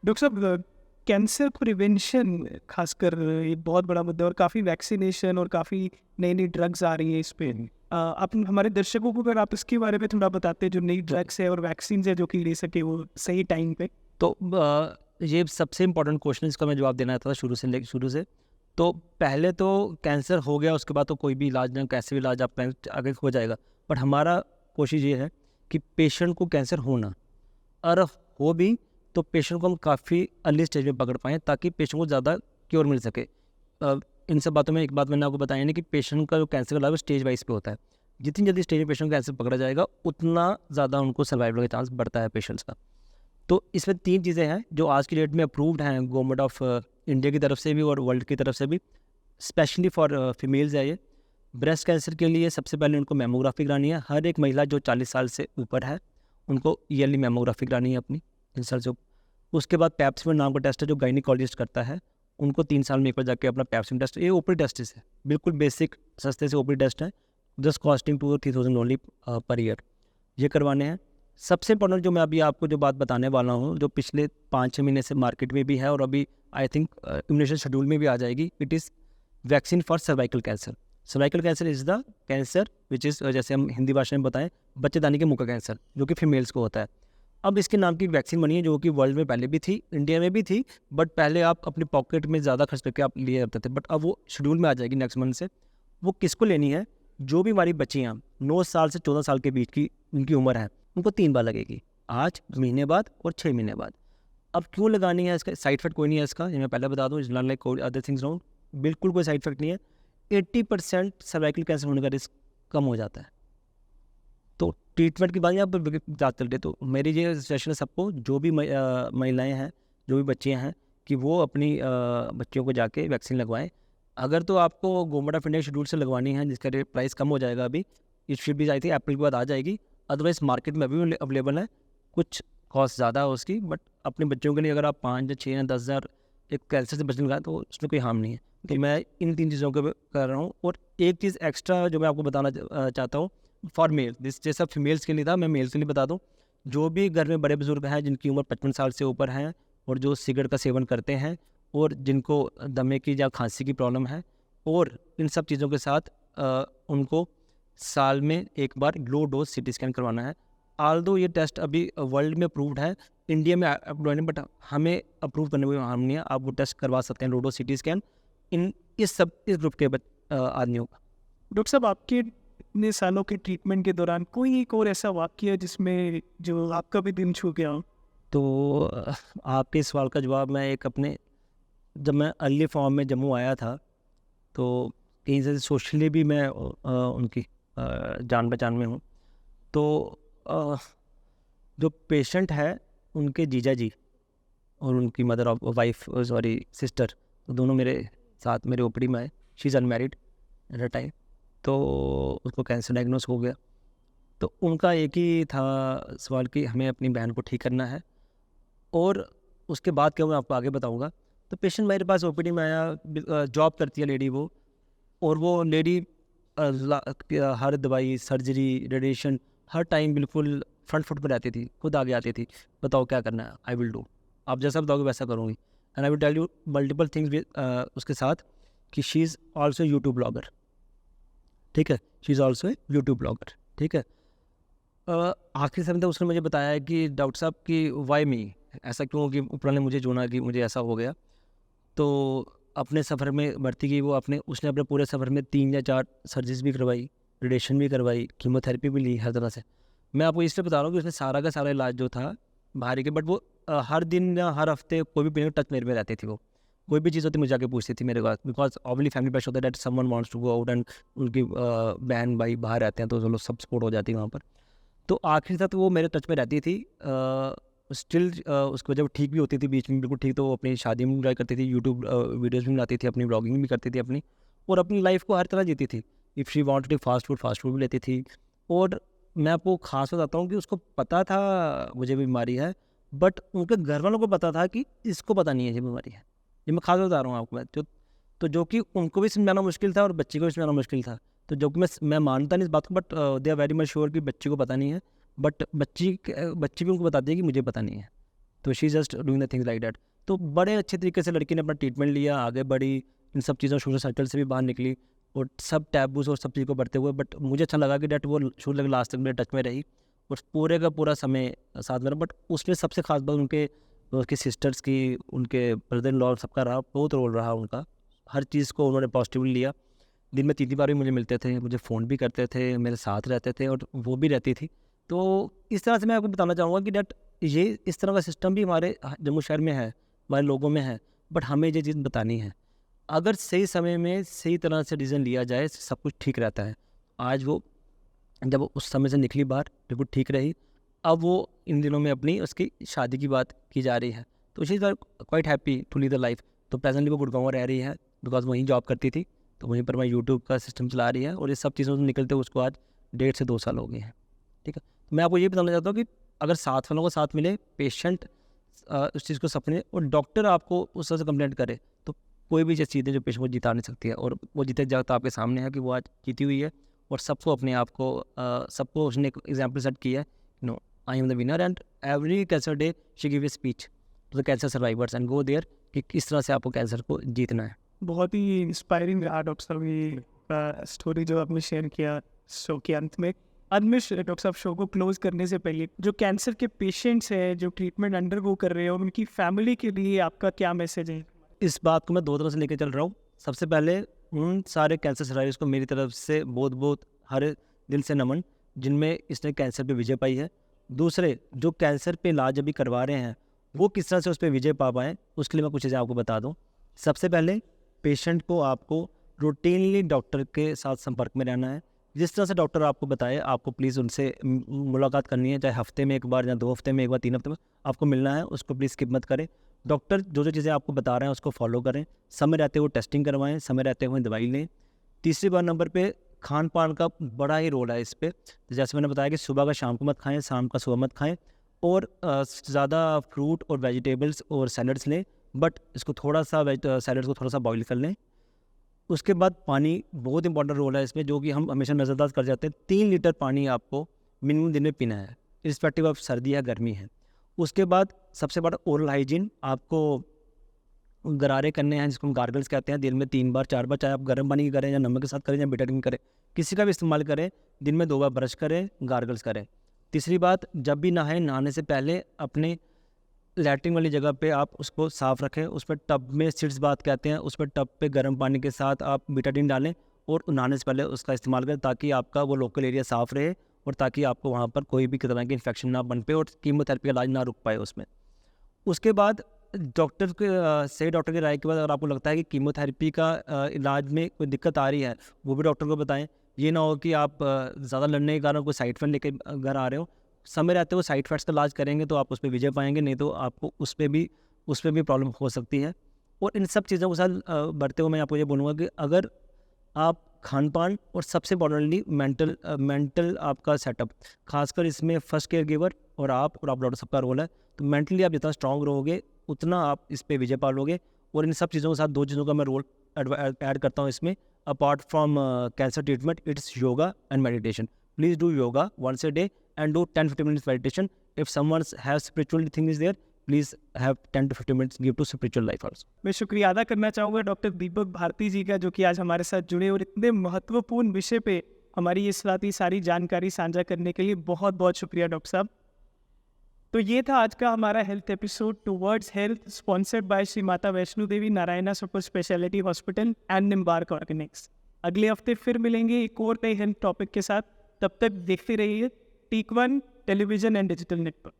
डॉक्टर साहब, कैंसर प्रिवेंशन खासकर एक बहुत बड़ा मुद्दा है और काफ़ी वैक्सीनेशन और काफ़ी नई नई ड्रग्स आ रही हैं इस पे। आप हमारे दर्शकों को अगर आप इसके बारे में थोड़ा बताते हैं, जो नई ड्रग्स है और वैक्सीन है जो कि ले सके वो सही टाइम पे। तो ये सबसे इंपॉर्टेंट क्वेश्चन, इसका मैं जवाब देना था शुरू से। तो पहले तो कैंसर हो गया, उसके बाद तो कोई भी इलाज ना, कैसे भी इलाज आप आगे हो जाएगा। बट हमारा कोशिश ये है कि पेशेंट को कैंसर होना, और हो भी तो पेशेंट को हम काफ़ी अर्ली स्टेज में पकड़ पाएँ ताकि पेशेंट को ज़्यादा क्योर मिल सके। इन सब बातों में एक बात मैंने आपको बताई नहीं कि पेशेंट का जो कैंसर का इलाज स्टेज वाइज पे होता है। जितनी जल्दी स्टेज में पेशेंट का कैंसर पकड़ा जाएगा उतना ज़्यादा उनको सर्वाइवल का चांस बढ़ता है पेशेंट्स का। तो इसमें 3 चीज़ें हैं जो आज की डेट में अप्रूव्ड हैं गवर्नमेंट ऑफ इंडिया की तरफ से भी और वर्ल्ड की तरफ से भी, स्पेशली फॉर फीमेल्स है ये। ब्रेस्ट कैंसर के लिए सबसे पहले उनको मेमोग्राफी करानी है। हर एक महिला जो 40 साल से ऊपर है उनको ईयरली मेमोग्राफी करानी है अपनी 3 साल से ऊपर। उसके बाद पैप्समियर नाम का टेस्ट है जो गायनिकोलॉजिस्ट करता है, उनको 3 साल में एक बार जाके अपना पैप्समियर टेस्ट, ये ओपीडी टेस्ट है, बिल्कुल बेसिक सस्ते से ओपीडी टेस्ट है, just costing 2 or 3,000 only per year, ये करवाने हैं। सबसे इंपॉर्टेंट जो मैं अभी आपको जो बात बताने वाला हूँ, जो पिछले 5-6 महीने से मार्केट में भी है और अभी आई थिंक इम्यूनेशन शेड्यूल में भी आ जाएगी, it is vaccine for cervical cancer. Cervical cancer is the cancer which is, जैसे हम हिंदी भाषा में बताएं, बच्चेदानी के मुंह का कैंसर, जो कि फीमेल्स को होता है। अब इसके नाम की वैक्सीन बनी है जो कि वर्ल्ड में पहले भी थी, इंडिया में भी थी, बट पहले आप अपनी पॉकेट में ज़्यादा खर्च करके आप लिए जाते थे, बट अब वो शेड्यूल में आ जाएगी नेक्स्ट मंथ से। वो किसको लेनी है? जो भी हमारी बच्चियाँ 9 साल से 14 साल के बीच की उनकी उम्र है, उनको 3 बार लगेगी, आज, महीने बाद और 6 महीने बाद। अब क्यों लगानी है? इसका साइड इफेक्ट कोई नहीं है इसका, ये मैं पहले बता दूँ, इज नॉट लाइक कोई अदर थिंग्स राउंड, बिल्कुल कोई साइड इफेक्ट नहीं है। 80% सर्वाइकल कैंसर होने का रिस्क कम हो जाता है। तो ट्रीटमेंट की बात यहाँ पर ज़्यादा चल रही है, तो मेरी ये सजेशन है सबको, जो भी महिलाएँ हैं, जो भी बच्चियाँ हैं, कि वो अपनी बच्चियों को जाके वैक्सीन लगवाएं। अगर तो आपको गवर्नमेंट ऑफ इंडिया शेड्यूल से लगवानी है जिसका रेट प्राइस कम हो जाएगा, अभी it should be I think April के बाद आ जाएगी, अदरवाइज मार्केट में अभी अवेलेबल है, कुछ कॉस्ट ज़्यादा है उसकी, बट अपने बच्चों के लिए अगर आप 5 या 6 या 10 हज़ार एक कैंसर से बचने लगाए तो उसमें कोई हार्म नहीं है। तो मैं इन 3 चीज़ों को कर रहा हूँ। और एक चीज़ एक्स्ट्रा जो मैं आपको बताना चाहता हूँ फॉर मेल, दिस जैसा फीमेल्स के लिए था, मैं मेल्स के लिए बता दूँ, जो भी घर में बड़े बुजुर्ग हैं जिनकी उम्र 55 साल से ऊपर हैं और जो सिगरेट का सेवन करते हैं और जिनको दमे की या खांसी की प्रॉब्लम है, और इन सब चीज़ों के साथ उनको साल में एक बार लो डोज CT स्कैन करवाना है। आल्दो ये टेस्ट अभी वर्ल्ड में अप्रूव्ड है, इंडिया में अप्रूव्ड है, बट हमें अप्रूव करने में हार्म नहीं है, आप वो टेस्ट करवा सकते हैं, लो डोज CT स्कैन, इस ग्रुप के आदमियों का। डॉक्टर साहब, आपके इतने सालों के ट्रीटमेंट के दौरान कोई एक और ऐसा वाक्य जिसमें जो आपका भी दिल छू गया हो? तो आपके सवाल का जवाब मैं एक अपने, जब मैं अर्ली फॉर्म में जम्मू आया था तो कहीं से सोशली भी मैं उनकी जान पहचान में हूँ। तो जो पेशेंट है उनके जीजा जी और उनकी mother of wife, sorry sister, तो दोनों मेरे साथ मेरे ओपीडी में आए। She is unmarried at a time, तो उसको कैंसर डायग्नोस हो गया। तो उनका एक ही था सवाल कि हमें अपनी बहन को ठीक करना है, और उसके बाद क्या मैं आपको आगे बताऊंगा। तो पेशेंट मेरे पास ओपीडी में आया, जॉब करती है लेडी वो, और वो लेडी हर दवाई, सर्जरी, रेडिएशन, हर टाइम बिल्कुल फ्रंट फुट पर रहती थी, खुद आगे आती थी, बताओ क्या करना है, आई विल डू, आप जैसा बताओगे वैसा करूँगी। And I will tell you multiple things उसके साथ कि she is also YouTube blogger, ठीक है, she is also YouTube blogger, ठीक है। आखिरी समय तक उसने मुझे बताया है कि डॉक्टर साहब कि वाई मी, ऐसा क्यों कि ऊपर ने मुझे चुना कि मुझे ऐसा हो गया। तो अपने सफ़र में भर्ती की वो, उसने अपने पूरे सफ़र में 3 या 4 सर्जरीज भी करवाई, रेडिएशन भी करवाई, कीमोथेरेपी भी ली, हर तरह से। मैं आपको इसलिए बता रहा हूँ कि उसने सारा का सारा इलाज जो था बाहरी के, बट वो हर दिन या हर हफ्ते कोई भी पेशेंट टच मेरे में रहती थी। वो कोई भी चीज़ होती मुझे जाके पूछती थी मेरे पास, बिकॉज ऑब्वियसली फैमिली प्रेशर होता है that someone wants to go out, and उनकी बहन भाई बाहर रहते हैं तो चलो सब सपोर्ट हो जाती है वहाँ पर। तो आखिर तक वो मेरे टच में रहती थी। स्टिल उसको जब ठीक भी होती थी बीच में बिल्कुल ठीक, तो वो अपनी शादी में इंजॉय करती थी, यूट्यूब वीडियोज़ भी बनाती थी, अपनी ब्लॉगिंग भी करती थी अपनी, और अपनी लाइफ को हर तरह जीती थी। If she wanted to fast food भी लेती थी। और मैं आपको खास बताता हूँ कि उसको पता था मुझे बीमारी है, बट उनके घर वालों को पता था कि इसको पता नहीं है ये बीमारी है। ये मैं खास बता रहा हूँ आपको। मैं तो जो कि उनको भी समझाना मुश्किल था और बच्ची को भी समझाना मुश्किल था। तो जो कि मैं मानता नहीं इस बात को, but they are very much sure कि बच्ची को पता नहीं है, बट बच्ची भी उनको बताती है कि मुझे पता नहीं है। तो she just doing the things like that. तो बड़े अच्छे तरीके से लड़की ने अपना ट्रीटमेंट लिया, आगे बढ़ी, इन सब चीज़ों सोशल सर्कल से भी बाहर निकली, और सब टैबूज और सब चीज़ को बढ़ते हुए। बट मुझे अच्छा लगा कि डैट वो शुरू लगे लास्ट तक मेरे टच में रही, और पूरे का पूरा समय साथ में रहा। बट उसमें सबसे खास बात उनके सिस्टर्स की, उनके ब्रदर इन लॉ, सबका रहा, बहुत रोल रहा उनका। हर चीज़ को उन्होंने पॉजिटिवली लिया। दिन में 3 बार भी मुझे मिलते थे, मुझे फ़ोन भी करते थे, मेरे साथ रहते थे, और वो भी रहती थी। तो इस तरह से मैं आपको बताना चाहूँगा कि डैट ये इस तरह का सिस्टम भी हमारे जम्मू शहर में है, हमारे लोगों में है, बट हमें ये चीज़ बतानी है। अगर सही समय में सही तरह से डिसीजन लिया जाए, सब कुछ ठीक रहता है। आज वो जब वो उस समय से निकली बाहर, बिल्कुल ठीक रही। अब वो इन दिनों में अपनी उसकी शादी की बात की जा रही है, तो she is quite happy to lead the life. तो प्रेजेंटली वो गुड़गांव रह रही है, बिकॉज वहीं जॉब करती थी, तो वहीं पर मैं यूट्यूब का सिस्टम चला रही है, और ये सब चीज़ों से निकलते उसको आज 1.5 से 2 साल हो गए हैं, ठीक है। तो मैं आपको ये बताना चाहता हूँ कि अगर साथ वालों को साथ मिले, पेशेंट उस चीज़ को सपने, और डॉक्टर आपको उस तरह से कंप्लेंट करे, तो कोई भी चीज़ है जो पेशेंट को जिता नहीं सकती है। और वो जीते जाता आपके सामने है कि वो आज जीती हुई है, और सबको अपने आप को सबको उसने एक एग्जाम्पल सेट किया है, no I am the winner, and every cancer day she give a speech to the cancer survivors and go there, कि किस तरह से आपको कैंसर को जीतना है। बहुत ही इंस्पायरिंग रहा डॉक्टर साहब ये स्टोरी जो आपने शेयर किया शो के अंत में। डॉक्टर साहब शो को क्लोज करने से पहले जो कैंसर के पेशेंट्स हैं, जो ट्रीटमेंट अंडरगो कर रहे हैं, और उनकी फैमिली के लिए आपका क्या मैसेज है? इस बात को मैं 2 तरह से लेकर चल रहा हूँ। सबसे पहले उन सारे कैंसर सर्वाइवर्स को मेरी तरफ से बहुत हर दिल से नमन, जिनमें इसने कैंसर पे विजय पाई है। दूसरे, जो कैंसर पे इलाज अभी करवा रहे हैं, वो किस तरह से उस पर विजय पा पाएँ, उसके लिए मैं कुछ चीज़ें आपको बता दूँ। सबसे पहले पेशेंट को आपको रूटीनली डॉक्टर के साथ संपर्क में रहना है। जिस तरह से डॉक्टर आपको बताए, आपको प्लीज़ उनसे मुलाकात करनी है, चाहे हफ्ते में 1 बार या 2 हफ्ते में 1 बार, 3 हफ्ते में आपको मिलना है। उसको प्लीज़ स्किप मत करें। डॉक्टर जो चीज़ें आपको बता रहे हैं उसको फॉलो करें, समय रहते हुए टेस्टिंग करवाएं, समय रहते हुए दवाई लें। तीसरी बार नंबर पे खान पान का बड़ा ही रोल है इस पर। जैसे मैंने बताया कि सुबह का शाम को मत खाएं, शाम का सुबह मत खाएं, और ज़्यादा फ्रूट और वेजिटेबल्स और सैलड्स लें, बट इसको थोड़ा सा सैलड को थोड़ा सा बॉईल कर लें। उसके बाद पानी बहुत इंपॉर्टेंट रोल है इसमें, जो कि हम हमेशा नज़रअंदाज कर जाते हैं। 3 लीटर पानी आपको मिनिमम दिन में पीना है, इरिस्पेक्टिव ऑफ सर्दी है गर्मी है। उसके बाद सबसे बड़ा ओरल हाइजीन, आपको गरारे करने हैं, जिसको हम गार्गल्स कहते हैं, दिन में 3 बार 4 बार, चाहे आप गर्म पानी की करें या नमक के साथ करें या बेटाडीन करें, किसी का भी इस्तेमाल करें, दिन में 2 बार ब्रश करें, गार्गल्स करें। तीसरी बात, जब भी नहाएं, नहाने से पहले अपने लैट्रिन वाली जगह पे आप उसको साफ़ रखें। उस पर टब में सिट्स बात कहते हैं, उस पर टब पे गर्म पानी के साथ आप बेटाडीन डालें, और नहाने से पहले उसका इस्तेमाल करें, ताकि आपका वो लोकल एरिया साफ़ रहे, और ताकि आपको वहाँ पर कोई भी तरह की इन्फेक्शन ना बन पे, और कीमोथेरेपी का इलाज ना रुक पाए उसमें। उसके बाद डॉक्टर के सही डॉक्टर की राय के बाद अगर आपको लगता है कि कीमोथेरेपी का इलाज में कोई दिक्कत आ रही है, वो भी डॉक्टर को बताएं। ये ना हो कि आप ज़्यादा लड़ने के कारण कोई साइड इफेक्ट लेके घर आ रहे हो। समय रहते हुए साइड इफेक्ट्स का इलाज करेंगे तो आप उस पर विजय पाएंगे, नहीं तो आपको उस पर भी प्रॉब्लम हो सकती है। और इन सब चीज़ों के साथ बढ़ते हुए मैं आपको ये बोलूँगा कि अगर आप खान पान और सबसे इम्पॉर्टेंटली मेंटल आपका सेटअप, खासकर इसमें फर्स्ट केयर गिवर और आप डॉक्टर सबका रोल है, तो मेंटली आप जितना स्ट्रांग रहोगे उतना आप इस पे विजय पालोगे। और इन सब चीज़ों के साथ 2 चीज़ों का मैं रोल ऐड करता हूँ इसमें, apart from cancer treatment, it's yoga and meditation. Please do yoga once a day and do 10-15 minutes meditation. If someone has spiritual things there, please have 10 to 15 minutes give to spiritual life also. मैं शुक्रिया अदा करना चाहूँगा doctor दीपक भारती जी का, जो कि आज हमारे साथ जुड़े और इतने महत्वपूर्ण विषय पे हमारी इस रात सारी जानकारी साझा करने के लिए बहुत बहुत शुक्रिया डॉक्टर साहब। तो ये था आज का हमारा health episode towards health, sponsored by Shri Mata Vaishno Devi Narayana super speciality hospital and Nimbark organics. अगले हफ्ते फिर मिलेंगे एक और नए हेल्थ टॉपिक के साथ। तब तक देखते रहिए टीक1 टेलीविजन एंड डिजिटल नेटवर्क।